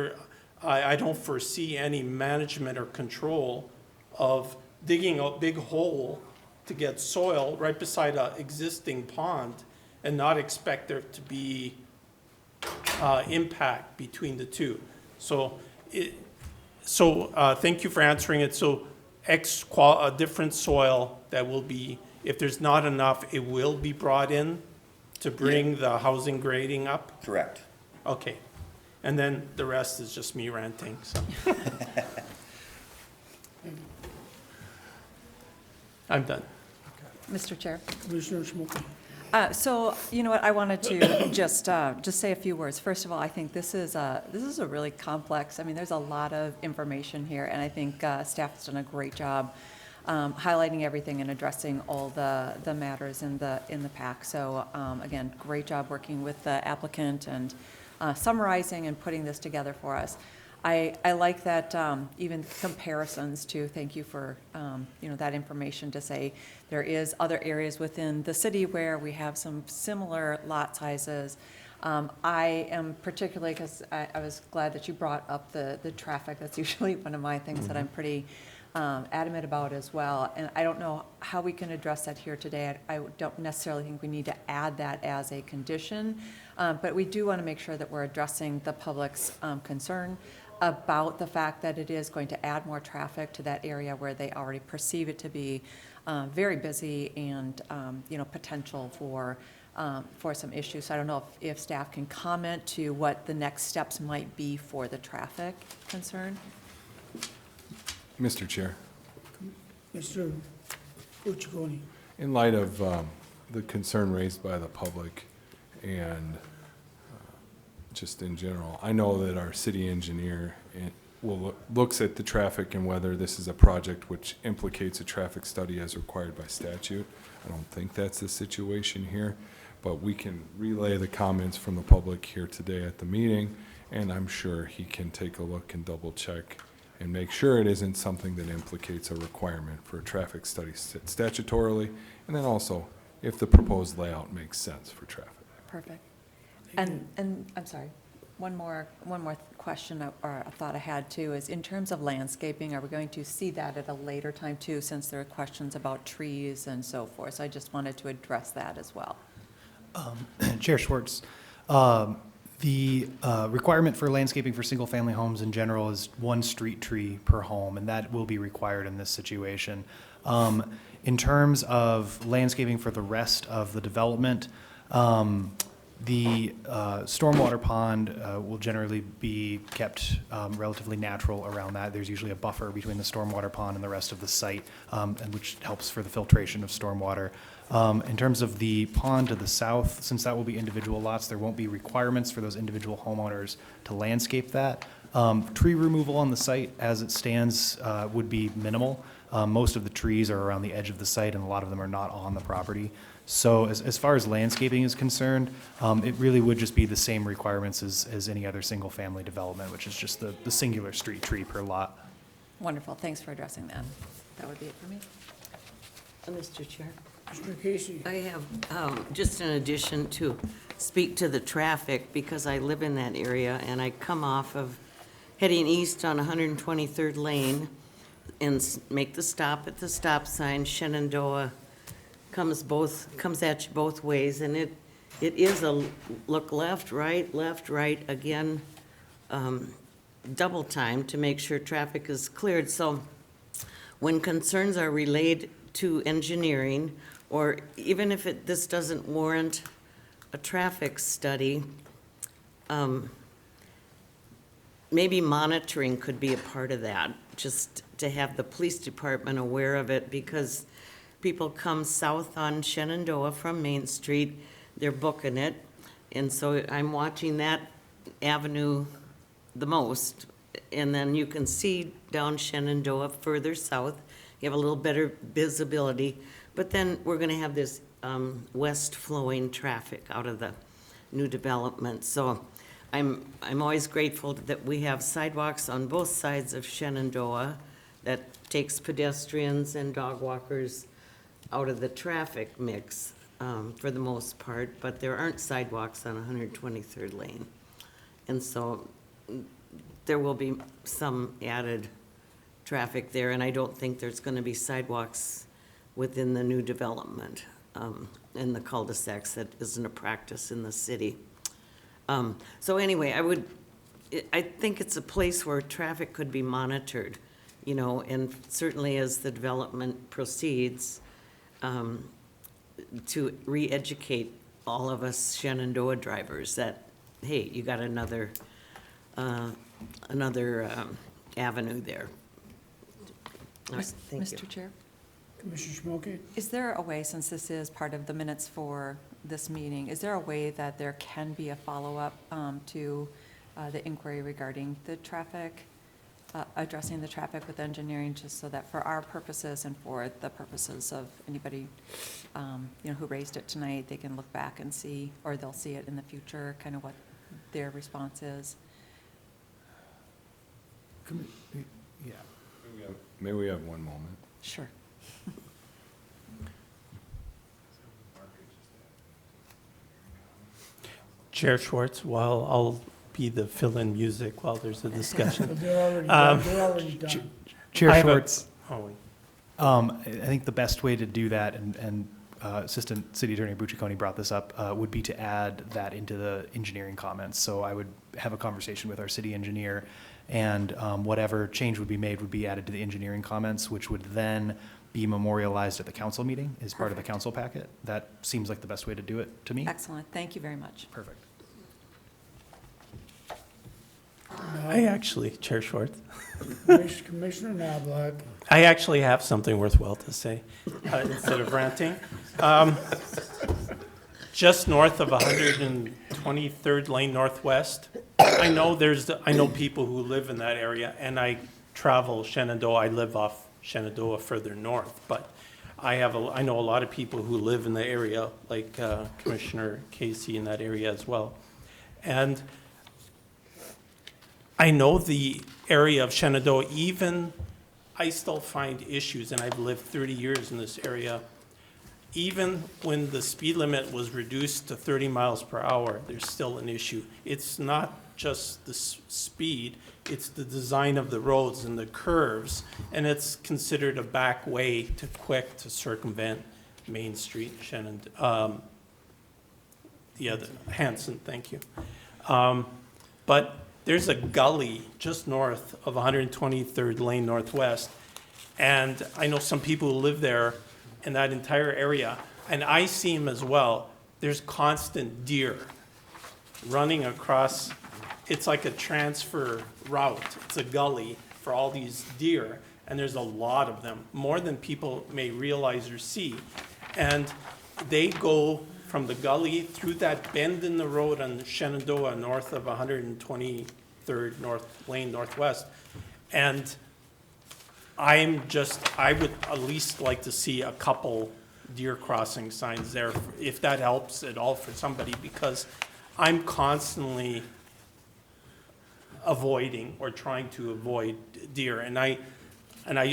I don't foresee any management or control of digging a big hole to get soil right beside an existing pond and not expect there to be impact between the two. So thank you for answering it. So different soil that will be, if there's not enough, it will be brought in to bring the housing grading up? Correct. Okay. And then the rest is just me ranting, so. I'm done. Mr. Chair. Commissioner Schmucki. So, you know what, I wanted to just say a few words. First of all, I think this is a really complex, I mean, there's a lot of information here, and I think staff has done a great job highlighting everything and addressing all the matters in the pack. So, again, great job working with the applicant and summarizing and putting this together for us. I like that even comparisons too. Thank you for that information to say there is other areas within the city where we have some similar lot sizes. I am particularly, because I was glad that you brought up the traffic. That's usually one of my things that I'm pretty adamant about as well. And I don't know how we can address that here today. I don't necessarily think we need to add that as a condition, but we do want to make sure that we're addressing the public's concern about the fact that it is going to add more traffic to that area where they already perceive it to be very busy and potential for some issues. So I don't know if staff can comment to what the next steps might be for the traffic concern. Mr. Chair, Mr. Uccione. in light of the concern raised by the public and just in general, I know that our city engineer looks at the traffic and whether this is a project which implicates a traffic study as required by statute. I don't think that's the situation here, but we can relay the comments from the public here today at the meeting, and I'm sure he can take a look and double check and make sure it isn't something that implicates a requirement for a traffic study statutorily, and then also if the proposed layout makes sense for traffic. Perfect. And I'm sorry, one more question or a thought I had too is in terms of landscaping, are we going to see that at a later time too, since there are questions about trees and so forth? So I just wanted to address that as well. Chair Schwartz, the requirement for landscaping for single-family homes in general is one street tree per home, and that will be required in this situation. In terms of landscaping for the rest of the development, The stormwater pond will generally be kept relatively natural around that. There's usually a buffer between the stormwater pond and the rest of the site, and which helps for the filtration of stormwater. In terms of the pond to the south, since that will be individual lots, there won't be requirements for those individual homeowners to landscape that. Tree removal on the site as it stands would be minimal. Most of the trees are around the edge of the site, and a lot of them are not on the property. So as far as landscaping is concerned, it really would just be the same requirements as any other single-family development, which is just the singular street tree per lot. Wonderful, thanks for addressing that. That would be it for me. Mr. Chair, Mr. Casey? I have, just in addition to speak to the traffic, because I live in that area, and I come off of heading east on 123rd Lane and make the stop at the stop sign. Shenandoah comes at you both ways, and it is a look left, right, again, double time to make sure traffic is cleared. So when concerns are relayed to engineering, or even if this doesn't warrant a traffic study, maybe monitoring could be a part of that, just to have the police department aware of it, because people come south on Shenandoah from Main Street, they're booking it, and so I'm watching that avenue the most. And then you can see down Shenandoah further south, you have a little better visibility, but then we're gonna have this west flowing traffic out of the new development. So I'm always grateful that we have sidewalks on both sides of Shenandoah that takes pedestrians and dog walkers out of the traffic mix for the most part, but there aren't sidewalks on 123rd Lane. And so there will be some added traffic there, and I don't think there's going to be sidewalks within the new development in the cul-de-sacs. That isn't a practice in the city. So anyway, I think it's a place where traffic could be monitored, you know, and certainly as the development proceeds, to re-educate all of us Shenandoah drivers that, hey, you got another avenue there. All right, thank you. Mr. Chair, Commissioner Schmoke? is there a way, since this is part of the minutes for this meeting, is there a way that there can be a follow-up to the inquiry regarding the traffic, addressing the traffic with engineering, just so that for our purposes and for the purposes of anybody, you know, who raised it tonight, they can look back and see, or they'll see it in the future, kind of what their response is? Yeah. May we have one moment? Sure. Chair Schwartz, while I'll be the fill-in music while there's a discussion. But they're already done. Chair I have a- Schwartz, Oh, I think the best way to do that, and Assistant City Attorney Bucciccone brought this up, would be to add that into the engineering comments. So I would have a conversation with our city engineer, and whatever change would be made would be added to the engineering comments, which would then be memorialized at the council meeting as part of the Perfect. council packet. That seems like the best way to do it to me. Excellent, thank you very much. Perfect. I actually, Chair Schwartz, Commissioner Knobloch? I actually have something worthwhile to say instead of ranting. Just north of 123rd Lane Northwest, I know people who live in that area, and I travel Shenandoah. I live off Shenandoah further north, but I know a lot of people who live in the area, like Commissioner Casey in that area as well. And I know the area of Shenandoah, even I still find issues, and I've lived 30 years in this area. Even when the speed limit was reduced to 30 miles per hour, there's still an issue. It's not just the speed, it's the design of the roads and the curves, and it's considered a back way to circumvent Main Street, Hanson, thank you. But there's a gully just north of 123rd Lane Northwest, and I know some people who live there in that entire area, and I see them as well. There's constant deer running across, it's like a transfer route. It's a gully for all these deer, and there's a lot of them, more than people may realize or see. And they go from the gully through that bend in the road on Shenandoah, north of 123rd North Lane Northwest. And I would at least like to see a couple deer crossing signs there, if that helps at all for somebody, because I'm constantly avoiding or trying to avoid deer, and I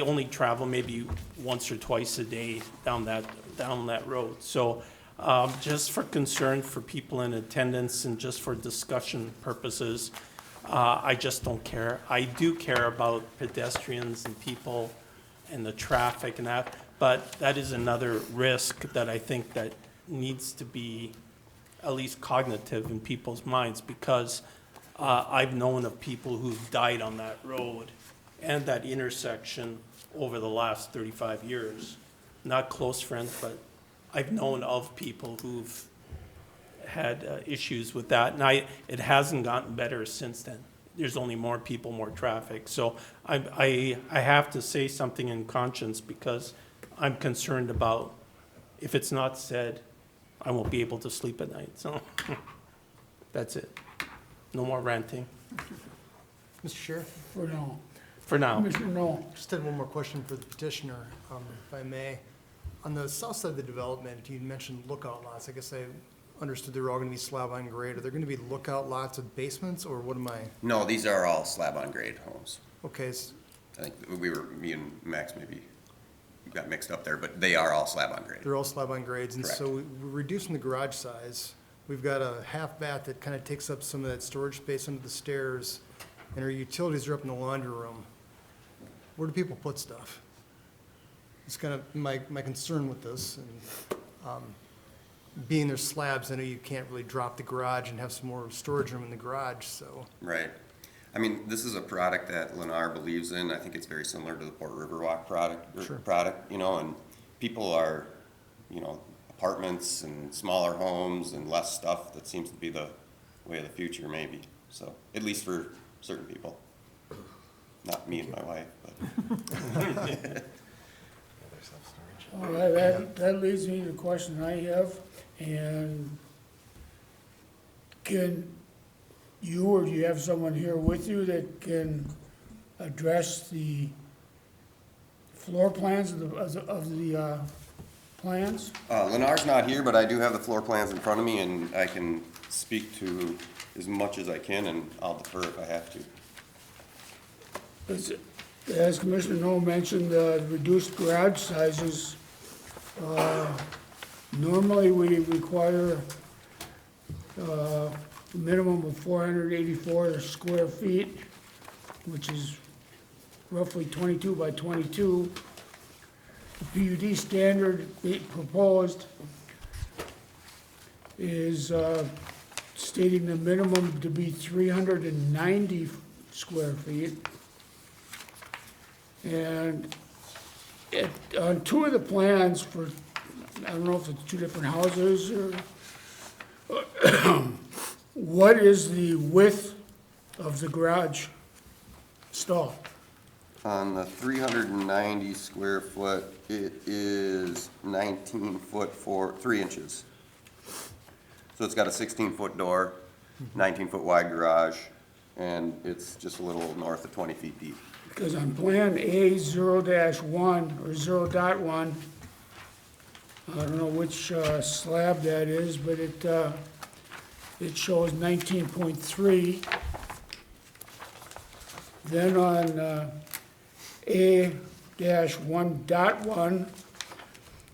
only travel maybe once or twice a day down that road. So just for concern for people in attendance and just for discussion purposes, I just don't care. I do care about pedestrians and people and the traffic and that, but that is another risk that I think that needs to be at least cognitive in people's minds, because I've known of people who've died on that road and that intersection over the last 35 years. Not close friends, but I've known of people who've had issues with that, and it hasn't gotten better since then. There's only more people, more traffic. So I have to say something in conscience, because I'm concerned about, if it's not said, I won't be able to sleep at night. So that's it. No more ranting. Mr. Chair? For now. For now. Commissioner Knoll. Just had one more question for the petitioner, if I may. On the south side of the development, you mentioned lookout lots. I guess I understood they were all going to be slab on grade. Are there going to be lookout lots with basements, or what am I? No, these are all slab on grade homes. Okay, I think me and Max maybe got mixed up there, but they are all slab on grade. they're all slab on grades, and Correct. so we're reducing the garage size. We've got a half bath that kind of takes up some of that storage space under the stairs, and our utilities are up in the laundry room. Where do people put stuff? It's kind of my concern with this, and being there's slabs, I know you can't really drop the garage and have some more storage room in the garage, so. Right. I mean, this is a product that Lennar believes in. I think it's very similar to the Port Riverwalk product, you know, and people are, you know, apartments and smaller homes and less stuff. That seems to be the way of the future, maybe. So, at least for certain people. Not me and my wife, but. All right, that leads me to the question I have, and can you, or do you have someone here with you that can address the floor plans of the plans? Lennar's not here, but I do have the floor plans in front of me, and I can speak to as much as I can, and I'll defer if I have to. As Commissioner Knoll mentioned, reduced garage sizes. Normally, we require a minimum of 484 square feet, which is roughly 22 by 22. The PUD standard proposed is stating the minimum to be 390 square feet. And on two of the plans for, I don't know if it's two different houses or, what is the width of the garage stall? On the 390 square foot, it is 19 foot 3 inches. So it's got a 16-foot door, 19-foot wide garage, and it's just a little north of 20 feet deep. Because on Plan A 0-1 or 0.1, I don't know which slab that is, but it shows 19.3. Then on A-1.1,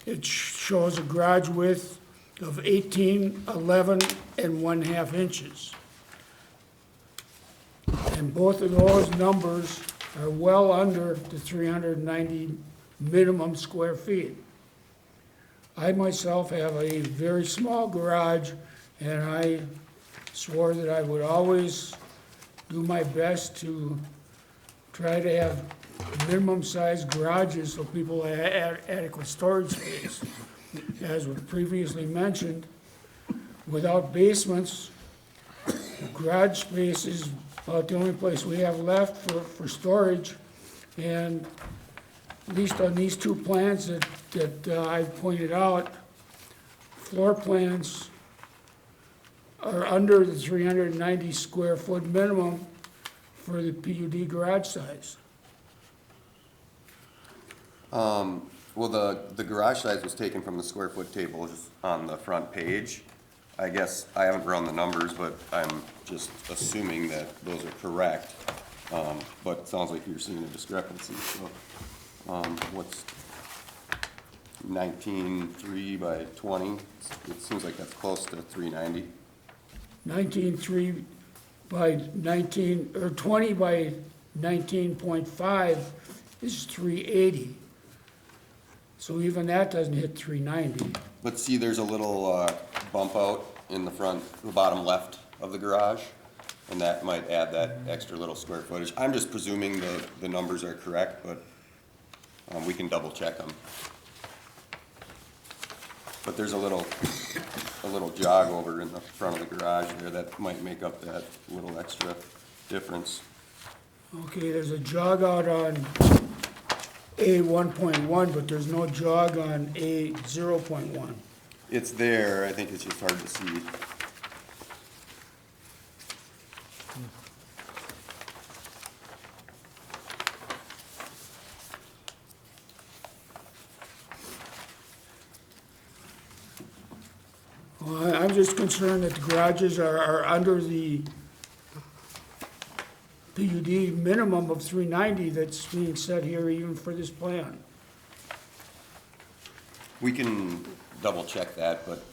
it shows a garage width of 18, 11, and 1/2 inches. And both of those numbers are well under the 390 minimum square feet. I myself have a very small garage, and I swore that I would always do my best to try to have minimum sized garages so people have adequate storage space. As was previously mentioned, without basements, garage space is about the only place we have left for storage. And at least on these two plans that I've pointed out, floor plans are under the 390 square foot minimum for the PUD garage size. Well, the garage size was taken from the square foot table just on the front page. I guess I haven't run the numbers, but I'm just assuming that those are correct. But it sounds like you're seeing a discrepancy, so, what's 19.3 by 20? It seems like that's close to 390. 19.3 by 19, or 20 by 19.5 is 380. So even that doesn't hit 390. But see, there's a little bump out in the front, the bottom left of the garage, and that might add that extra little square footage. I'm just presuming the numbers are correct, but we can double check them. But there's a little jog over in the front of the garage there that might make up that little extra difference. Okay, there's a jog out on A 1.1, but there's no jog on A 0.1. It's there, I think it's just hard to see. Well, I'm just concerned that the garages are under the PUD minimum of 390 that's being set here even for this plan. We can double check that, but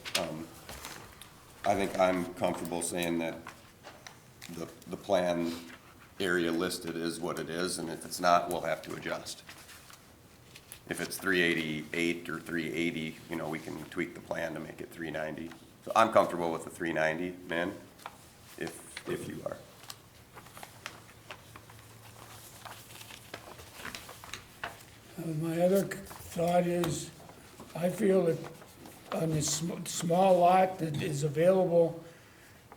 I think I'm comfortable saying that the plan area listed is what it is, and if it's not, we'll have to adjust. If it's 388 or 380, you know, we can tweak the plan to make it 390. So I'm comfortable with the 390, man, if you are. My other thought is, I feel that on this small lot that is available,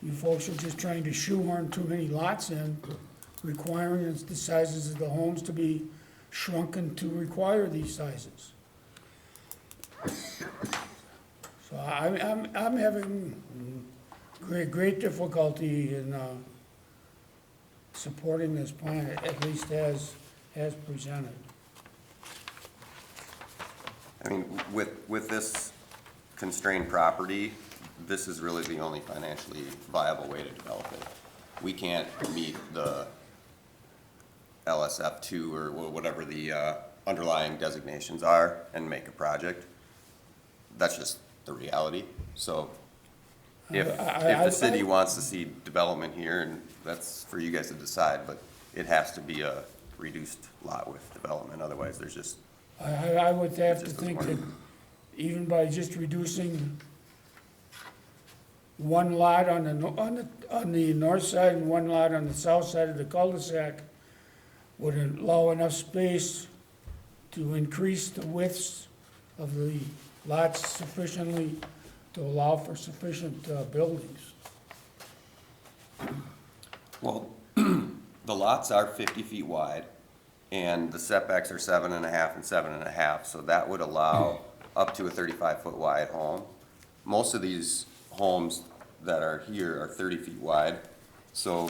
you folks are just trying to shoehorn too many lots in, requiring the sizes of the homes to be shrunken to require these sizes. So I'm having great difficulty in supporting this plan, at least as presented. I mean, with this constrained property, this is really the only financially viable way to develop it. We can't meet the LSF2 or whatever the underlying designations are and make a project. That's just the reality. So if the city wants to see development here, and that's for you guys to decide, but it has to be a reduced lot with development, otherwise there's just I would have to think that even by just reducing one lot on the north side and one lot on the south side of the cul-de-sac would allow enough space to increase the widths of the lots sufficiently to allow for sufficient buildings. well, the lots are 50 feet wide, and the setbacks are 7.5 and 7.5, so that would allow up to a 35-foot wide home. Most of these homes that are here are 30 feet wide, so,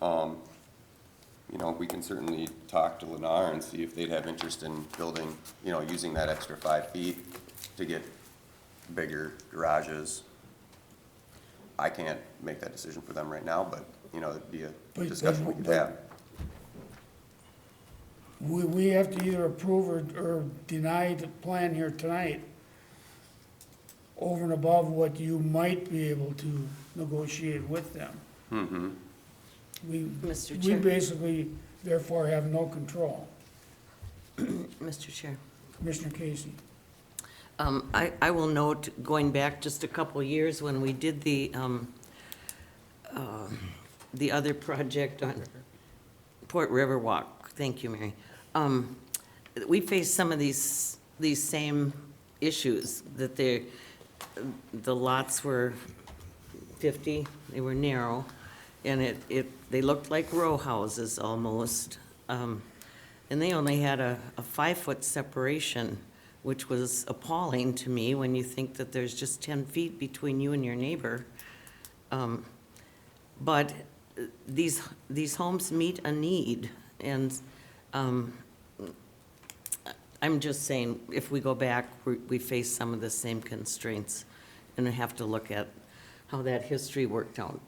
you know, we can certainly talk to Lennar and see if they'd have interest in building, you know, using that extra 5 feet to get bigger garages. I can't make that decision for them right now, but, you know, it'd be a discussion we could have. We have to either approve or deny the plan here tonight over and above what you might be able to negotiate with them. Mm-hmm. Mr. We Chair. basically therefore have no control. Mr. Chair. Commissioner Casey. I will note, going back just a couple years when we did the other project on Port River Walk, thank you, Mary. We faced some of these same issues, that the lots were 50, they were narrow, and they looked like row houses almost. And they only had a 5-foot separation, which was appalling to me when you think that there's just 10 feet between you and your neighbor. But these homes meet a need, and I'm just saying, if we go back, we face some of the same constraints, and we have to look at how that history worked out.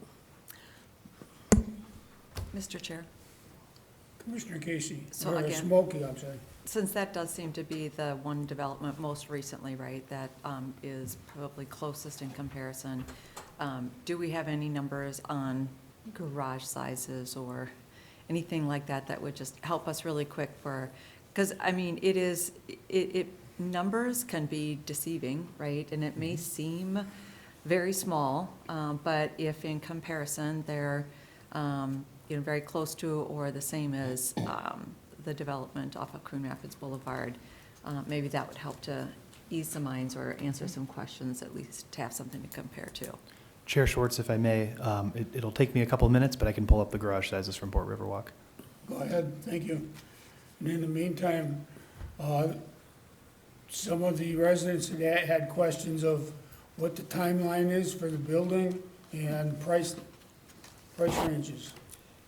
Mr. Chair, Commissioner Casey, So or again- Smokey, I'm sorry. since that does seem to be the one development most recently, right, that is probably closest in comparison, do we have any numbers on garage sizes or anything like that that would just help us really quick for, because, I mean, numbers can be deceiving, right? And it may seem very small, but if in comparison, they're, very close to or the same as the development off of Coon Rapids Boulevard, maybe that would help to ease some minds or answer some questions, at least to have something to compare to. Chair Schwartz, if I may, it'll take me a couple of minutes, but I can pull up the garage sizes from Port Riverwalk. Go ahead, thank you. And in the meantime, some of the residents had questions of what the timeline is for the building and price ranges.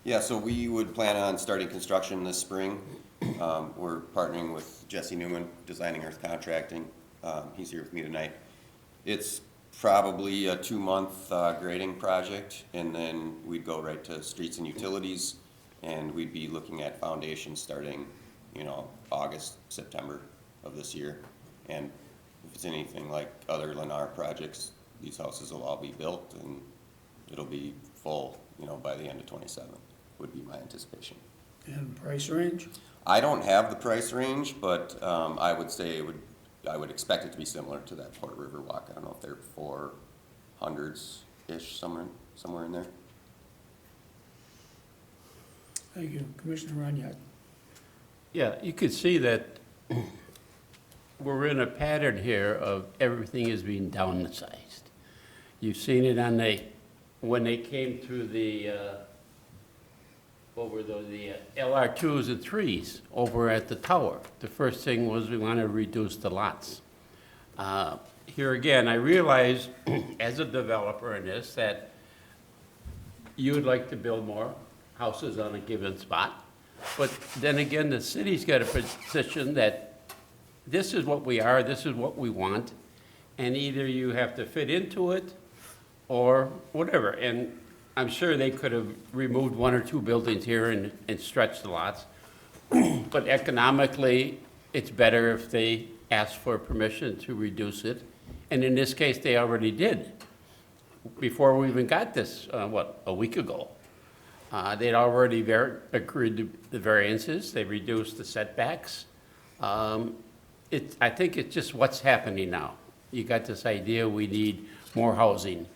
Yeah, so we would plan on starting construction this spring. We're partnering with Jesse Newman, Designing Earth Contracting. He's here with me tonight. It's probably a 2-month grading project, and then we'd go right to streets and utilities, and we'd be looking at foundations starting, August, September of this year. And if it's anything like other Lennar projects, these houses will all be built, and it'll be full, by the end of '27, would be my anticipation. And price range? I don't have the price range, but I would say I would expect it to be similar to that Port River Walk. I don't know if they're 400s-ish, somewhere in there. Thank you. Commissioner Roniak. Yeah, you could see that we're in a pattern here of everything is being downsized. You've seen it when they came through the LR2s and 3s over at the tower. The first thing was we want to reduce the lots. Here again, I realize as a developer in this that you would like to build more houses on a given spot. But then again, the city's got a position that this is what we are, this is what we want, and either you have to fit into it or whatever. And I'm sure they could have removed 1 or 2 buildings here and stretched the lots. But economically, it's better if they ask for permission to reduce it. And in this case, they already did. Before we even got this, a week ago. They'd already agreed to the variances, they reduced the setbacks. I think it's just what's happening now. You got this idea we need more housing,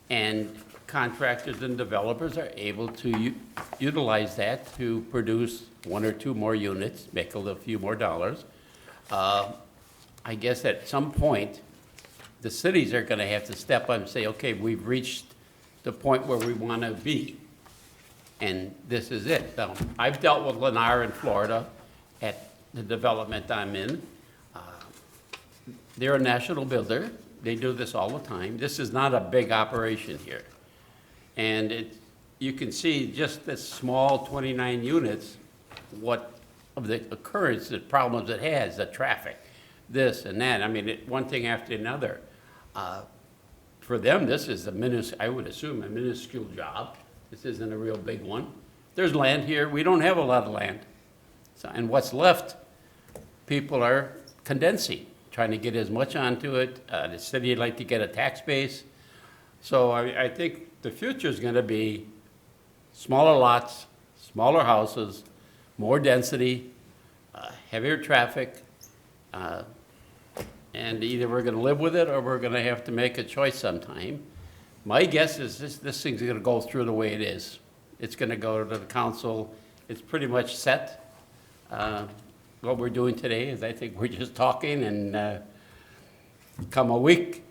and contractors and developers are able to utilize that to produce 1 or 2 more units, make a few more dollars. I guess at some point, the cities are gonna have to step up and say, okay, we've reached the point where we wanna be. And this is it. Now, I've dealt with Lennar in Florida at the development I'm in. They're a national builder. They do this all the time. This is not a big operation here. And you can see just this small 29 units, what of the occurrence, the problems it has, the traffic, this and that. I mean, one thing after another. For them, this is I would assume a minuscule job. This isn't a real big one. There's land here. We don't have a lot of land. And what's left, people are condensing, trying to get as much onto it. The city would like to get a tax base. So I think the future is going to be smaller lots, smaller houses, more density, heavier traffic. And either we're going to live with it or we're going to have to make a choice sometime. My guess is this thing's going to go through the way it is. It's going to go to the council. It's pretty much set. What we're doing today is I think we're just talking, and come a week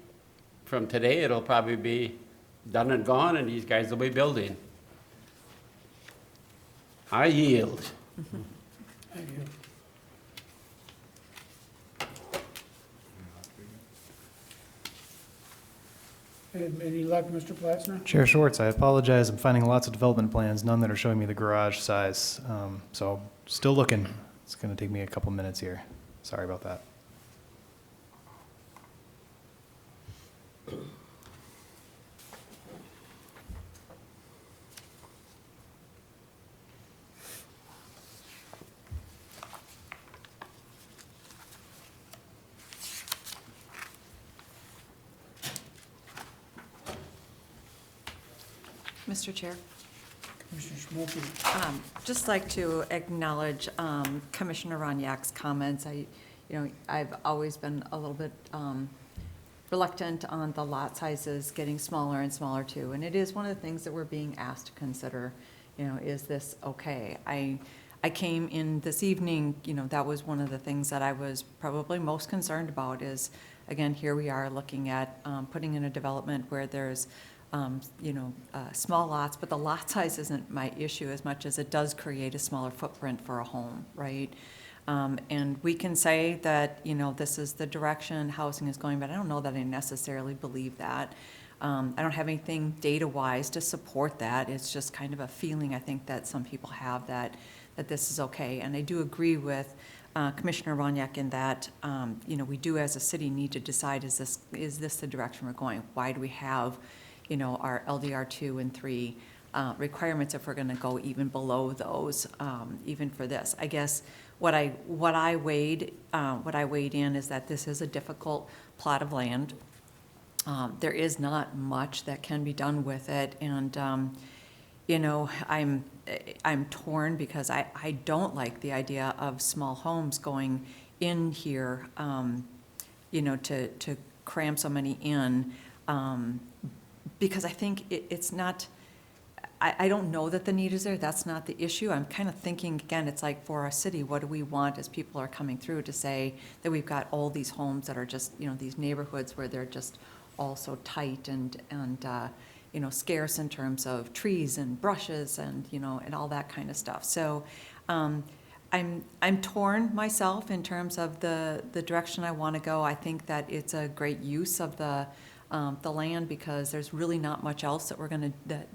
from today, it'll probably be done and gone, and these guys will be building. I yield. Thank you. Any luck, Mr. Platzner? Chair Schwartz, I apologize. I'm finding lots of development plans, none that are showing me the garage size. So still looking. It's going to take me a couple minutes here. Sorry about that. Mr. Chair, Commissioner Smoky? just like to acknowledge Commissioner Roniak's comments. I've always been a little bit reluctant on the lot sizes getting smaller and smaller too. And it is one of the things that we're being asked to consider, is this okay? I came in this evening, that was one of the things that I was probably most concerned about is, again, here we are looking at putting in a development where there's small lots, but the lot size isn't my issue as much as it does create a smaller footprint for a home, right? And we can say that, this is the direction housing is going, but I don't know that I necessarily believe that. I don't have anything data-wise to support that. It's just kind of a feeling I think that some people have that this is okay. And I do agree with Commissioner Roniak in that, we do as a city need to decide, is this the direction we're going? Why do we have, our LDR 2 and 3 requirements if we're going to go even below those, even for this? I guess what I weighed in is that this is a difficult plot of land. There is not much that can be done with it, and I'm torn because I don't like the idea of small homes going in here, to cram so many in, because I think it's not, I don't know that the need is there. That's not the issue. I'm kind of thinking, again, it's like for our city, what do we want as people are coming through to say that we've got all these homes that are just, these neighborhoods where they're just all so tight and scarce in terms of trees and brushes and, and all that kind of stuff. So I'm torn myself in terms of the direction I want to go. I think that it's a great use of the land because there's really not much else that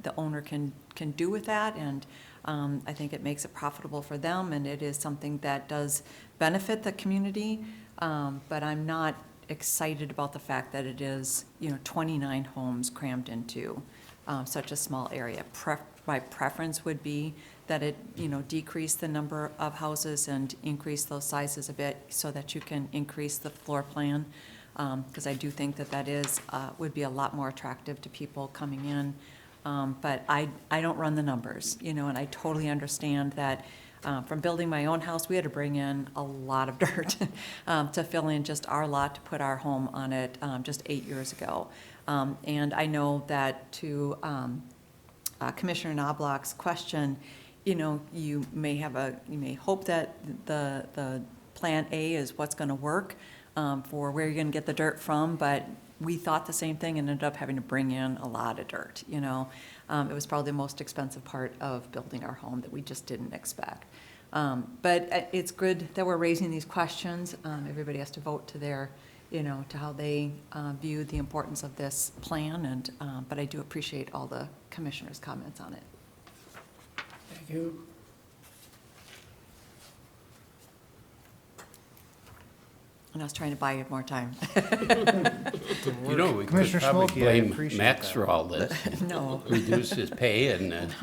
the owner can do with that. And I think it makes it profitable for them, and it is something that does benefit the community. But I'm not excited about the fact that it is, 29 homes crammed into such a small area. My preference would be that it, decrease the number of houses and increase those sizes a bit so that you can increase the floor plan. Because I do think that would be a lot more attractive to people coming in. But I don't run the numbers, and I totally understand that from building my own house, we had to bring in a lot of dirt to fill in just our lot to put our home on it just 8 years ago. And I know that to Commissioner Knobloch's question, you may hope that the plan A is what's going to work for where you're going to get the dirt from, but we thought the same thing and ended up having to bring in a lot of dirt, It was probably the most expensive part of building our home that we just didn't expect. But it's good that we're raising these questions. Everybody has to vote to their, to how they view the importance of this plan, and but I do appreciate all the commissioners' comments on it. Thank you. And I was trying to buy you more time. We could Commissioner probably Schmolke, I blame appreciate Max that. for all this. No. Reduce his pay and,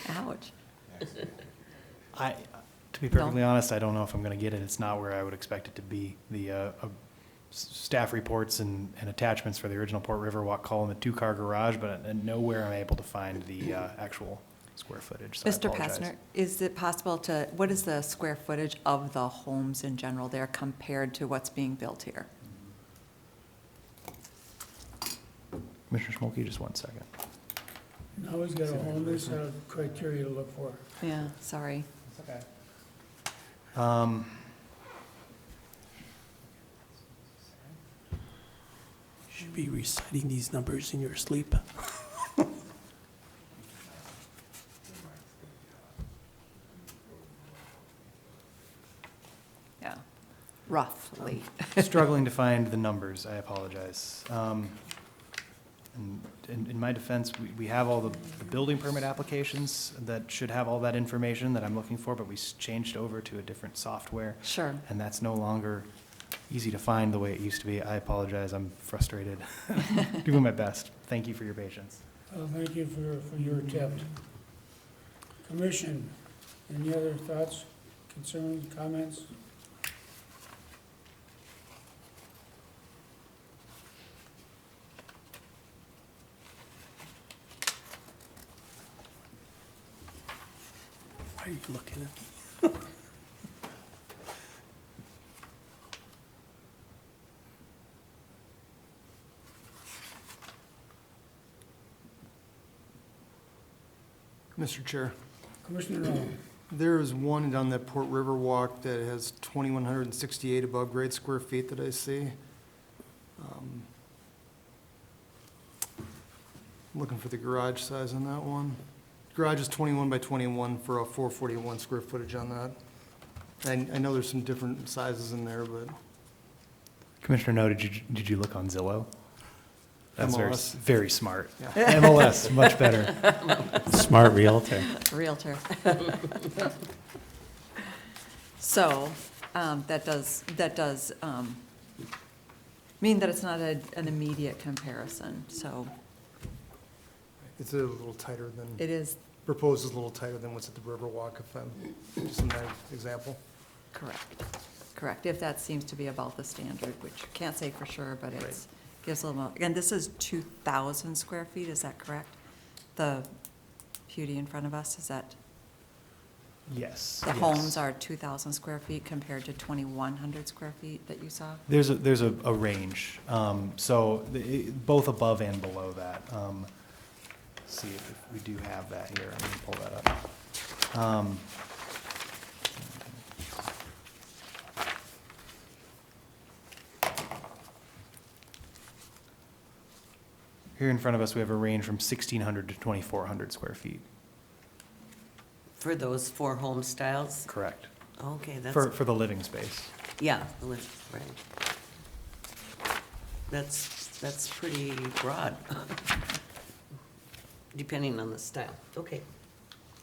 Ouch. To be perfectly honest, I don't know if I'm going to get it. It's not where I would expect it to be. The staff reports and attachments for the original Port River Walk call them a 2-car garage, but nowhere am I able to find the actual square footage. So I Mr. apologize. Passner, is it possible what is the square footage of the homes in general there compared to what's being built here? Commissioner Schmolke, just 1 second. Now he's got a whole new set of criteria to look for. Yeah, sorry. You should be reciting these numbers in your sleep. roughly? Struggling to find the numbers, I apologize. And in my defense, we have all the building permit applications that should have all that information that I'm looking for, but we changed over to a different software. Sure. And that's no longer easy to find the way it used to be. I apologize, I'm frustrated. Doing my best. Thank you for your patience. Thank you for your attempt. Commission, any other thoughts, concerns, comments? Why are you looking at me? Mr. Chair, Commissioner Arnold. there is one down that Port River Walk that has 2,168 above grade square feet that I see. Looking for the garage size on that one. Garage is 21 by 21 for a 441 square footage on that. And I know there's some different sizes in there, but Commissioner No, did you look on Zillow? That's MLS. very smart. Yeah. MLS, much better. Smart realtor. Realtor. So, that does mean that it's not an immediate comparison, so it's a little tighter than, it is proposed is a little tighter than what's at the Riverwalk, if I'm, just an example. correct, if that seems to be about the standard, which you can't say for sure, but it's, gives a little more, again, this is 2,000 square feet, is that correct? The beauty in front of us, is that? Yes. The homes are 2,000 square feet compared to 2,100 square feet that you saw? There's a range, both above and below that. See if we do have that here, I'm gonna pull that up. Here in front of us, we have a range from 1,600 to 2,400 square feet. For those 4 home styles? Correct. Okay, that's. For the living space. Yeah, right. That's pretty broad, depending on the style. Okay,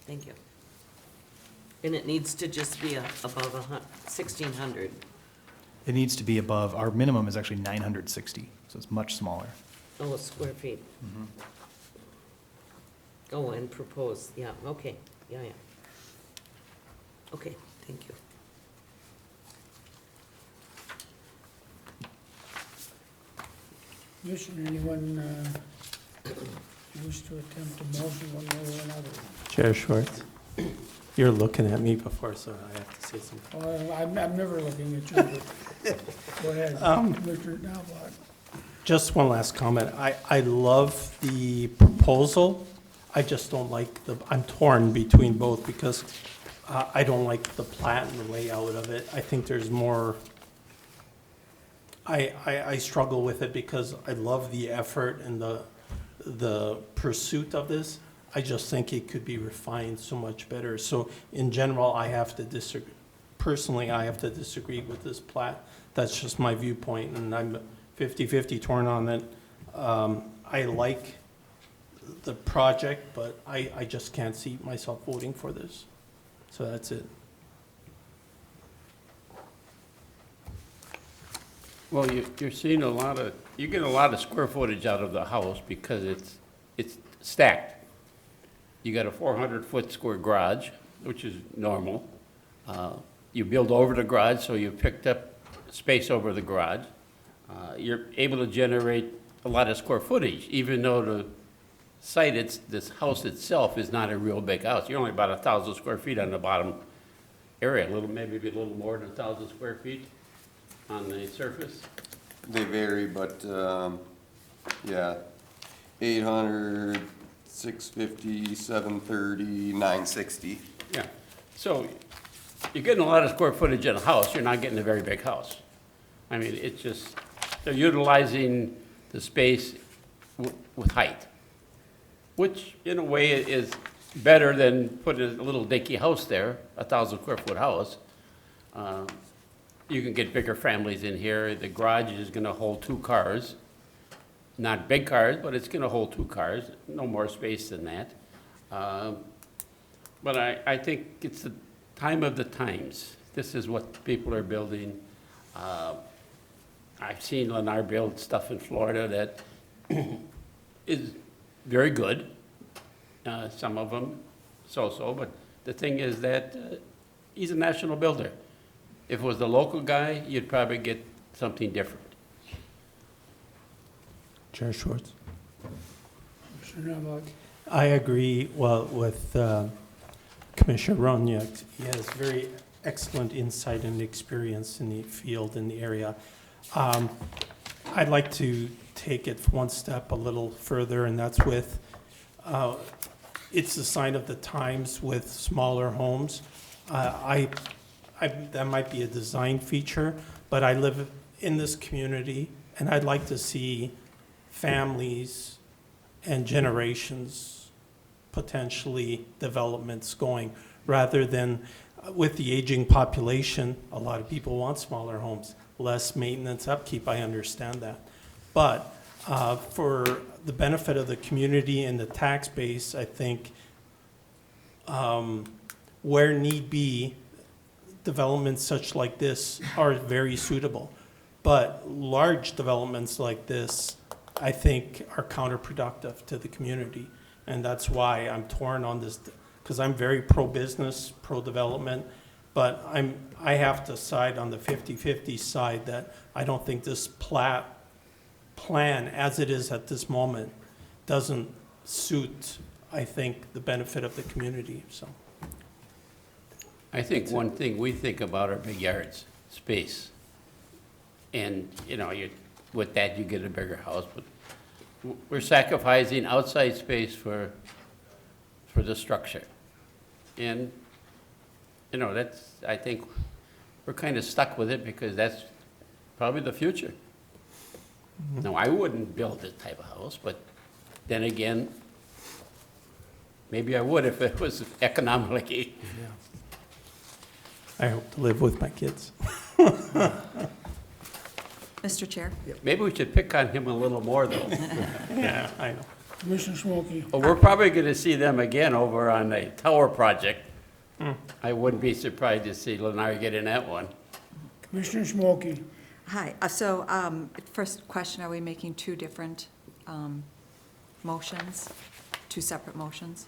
thank you. And it needs to just be above 1,600. It needs to be above, our minimum is actually 960, so it's much smaller. Oh, square feet. Oh, and propose, yeah, okay, yeah. Okay, thank you. Commissioner, anyone wish to attempt a motion one way or another? Chair Schwartz, you're looking at me before, so I have to say something. Well, I'm never looking at you, but go ahead, Commissioner Knobloch. Just one last comment. I love the proposal. I just don't like I'm torn between both because I don't like the plat and the layout of it. I think there's more, I struggle with it because I love the effort and the pursuit of this. I just think it could be refined so much better. So in general, I have to disagree. Personally, I have to disagree with this plat. That's just my viewpoint, and I'm 50-50 torn on it. I like the project, but I just can't see myself voting for this. So that's it. Well, you're seeing you get a lot of square footage out of the house because it's stacked. You got a 400-foot square garage, which is normal. You build over the garage, so you picked up space over the garage. You're able to generate a lot of square footage, even though the site, this house itself is not a real big house. You're only about 1,000 square feet on the bottom area, maybe a little more than 1,000 square feet on the surface. They vary, but, yeah, 800, 650, 730, 960. Yeah, so you're getting a lot of square footage in a house, you're not getting a very big house. I mean, it's just, they're utilizing the space with height, which in a way is better than putting a little dinky house there, 1,000 square foot house. you can get bigger families in here. The garage is gonna hold 2 cars. Not big cars, but it's gonna hold 2 cars, no more space than that. But I think it's the time of the times. This is what people are building. I've seen Lennar build stuff in Florida that is very good. Some of them so-so, but the thing is that he's a national builder. If it was the local guy, you'd probably get something different. Chair Schwartz? Commissioner Knobloch? I agree, well, with Commissioner Roniak. He has very excellent insight and experience in the field, in the area. I'd like to take it one step a little further, and that's with, it's a sign of the times with smaller homes. That might be a design feature, but I live in this community, and I'd like to see families and generations, potentially developments going, rather than with the aging population, a lot of people want smaller homes, less maintenance, upkeep, I understand that. But for the benefit of the community and the tax base, I think where need be, developments such like this are very suitable. But large developments like this, I think, are counterproductive to the community. And that's why I'm torn on this, because I'm very pro-business, pro-development, but I have to side on the 50-50 side that I don't think this plan, as it is at this moment, doesn't suit, I think, the benefit of the community, so. I think one thing we think about are big yards, space. And, you know, with that, you get a bigger house, but we're sacrificing outside space for the structure. And, you know, that's, I think, we're kind of stuck with it because that's probably the future. No, I wouldn't build this type of house, but then again, maybe I would if it was economically. I hope to live with my kids. Mr. Chair? Maybe we should pick on him a little more, though. Yeah, I know. Commissioner Schmolke? Well, we're probably going to see them again over on the tower project. I wouldn't be surprised to see Lennar get in that one. Commissioner Schmolke? Hi, so, first question, are we making 2 different motions, 2 separate motions?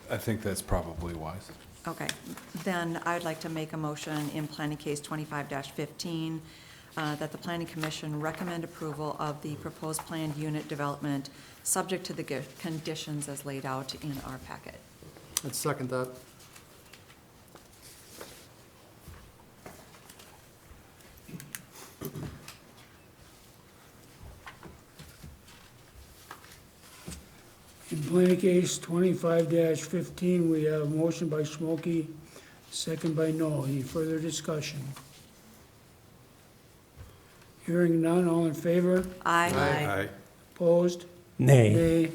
I think that's probably wise. Okay, then I'd like to make a motion in planning case 25-15 that the planning commission recommend approval of the proposed planned unit development, subject to the conditions as laid out in our packet. I'd second that. In planning case 25-15, we have a motion by Schmolke, second by Noel. Any further discussion? Hearing none, all in favor? Aye. Opposed? Nay. Nay.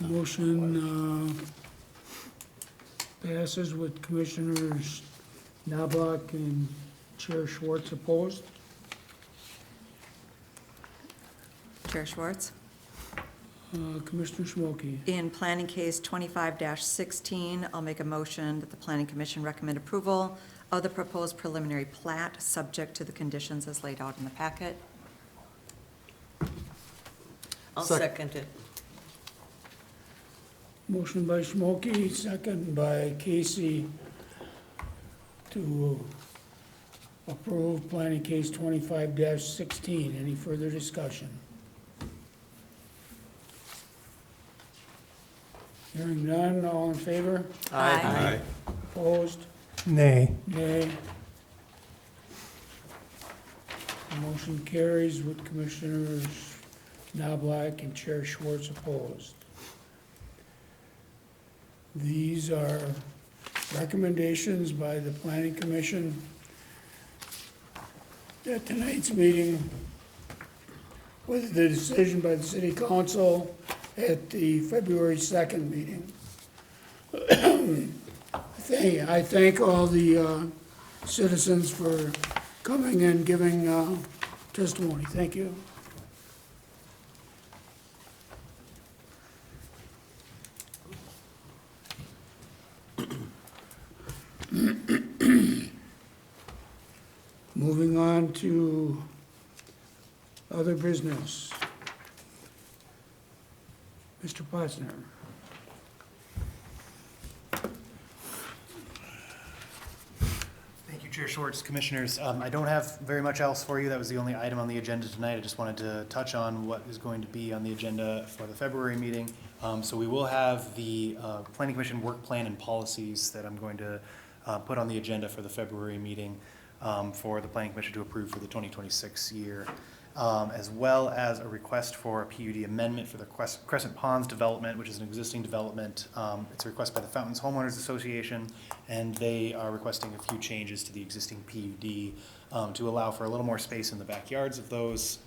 Motion passes with Commissioners Knobloch and Chair Schwartz opposed. Chair Schwartz? Commissioner Schmolke? In planning case 25-16, I'll make a motion that the planning commission recommend approval of the proposed preliminary plat, subject to the conditions as laid out in the packet. I'll second it. Motion by Schmolke, second by Casey to approve planning case 25-16. Any further discussion? Hearing none, all in favor? Aye. Opposed? Nay. Nay. Motion carries with Commissioners Knobloch and Chair Schwartz opposed. These are recommendations by the Planning Commission at tonight's meeting with the decision by the City Council at the February 2nd meeting. I I thank all the citizens for coming and giving testimony. Thank you. Moving on to other business. Mr. Posner. Thank you, Chair Schwartz, Commissioners. I don't have very much else for you. That was the only item on the agenda tonight. I just wanted to touch on what is going to be on the agenda for the February meeting. So we will have the Planning Commission work plan and policies that I'm going to put on the agenda for the February meeting for the Planning Commission to approve for the 2026 year, as well as a request for a PUD amendment for the Crescent Ponds development, which is an existing development. It's a request by the Fountains Homeowners Association, and they are requesting a few changes to the existing PUD to allow for a little more space in the backyards of those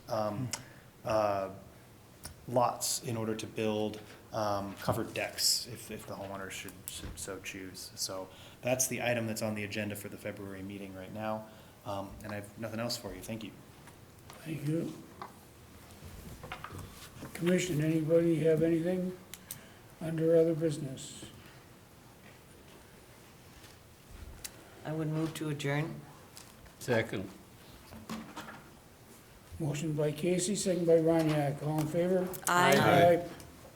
lots in order to build covered decks if the homeowners should so choose. So that's the item that's on the agenda for the February meeting right now. And I have nothing else for you. Thank you. Thank you. Commission, anybody have anything under other business? I would move to adjourn. Second. Motion by Casey, second by Roniak. All in favor? Aye.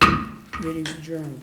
Aye. Meeting's adjourned.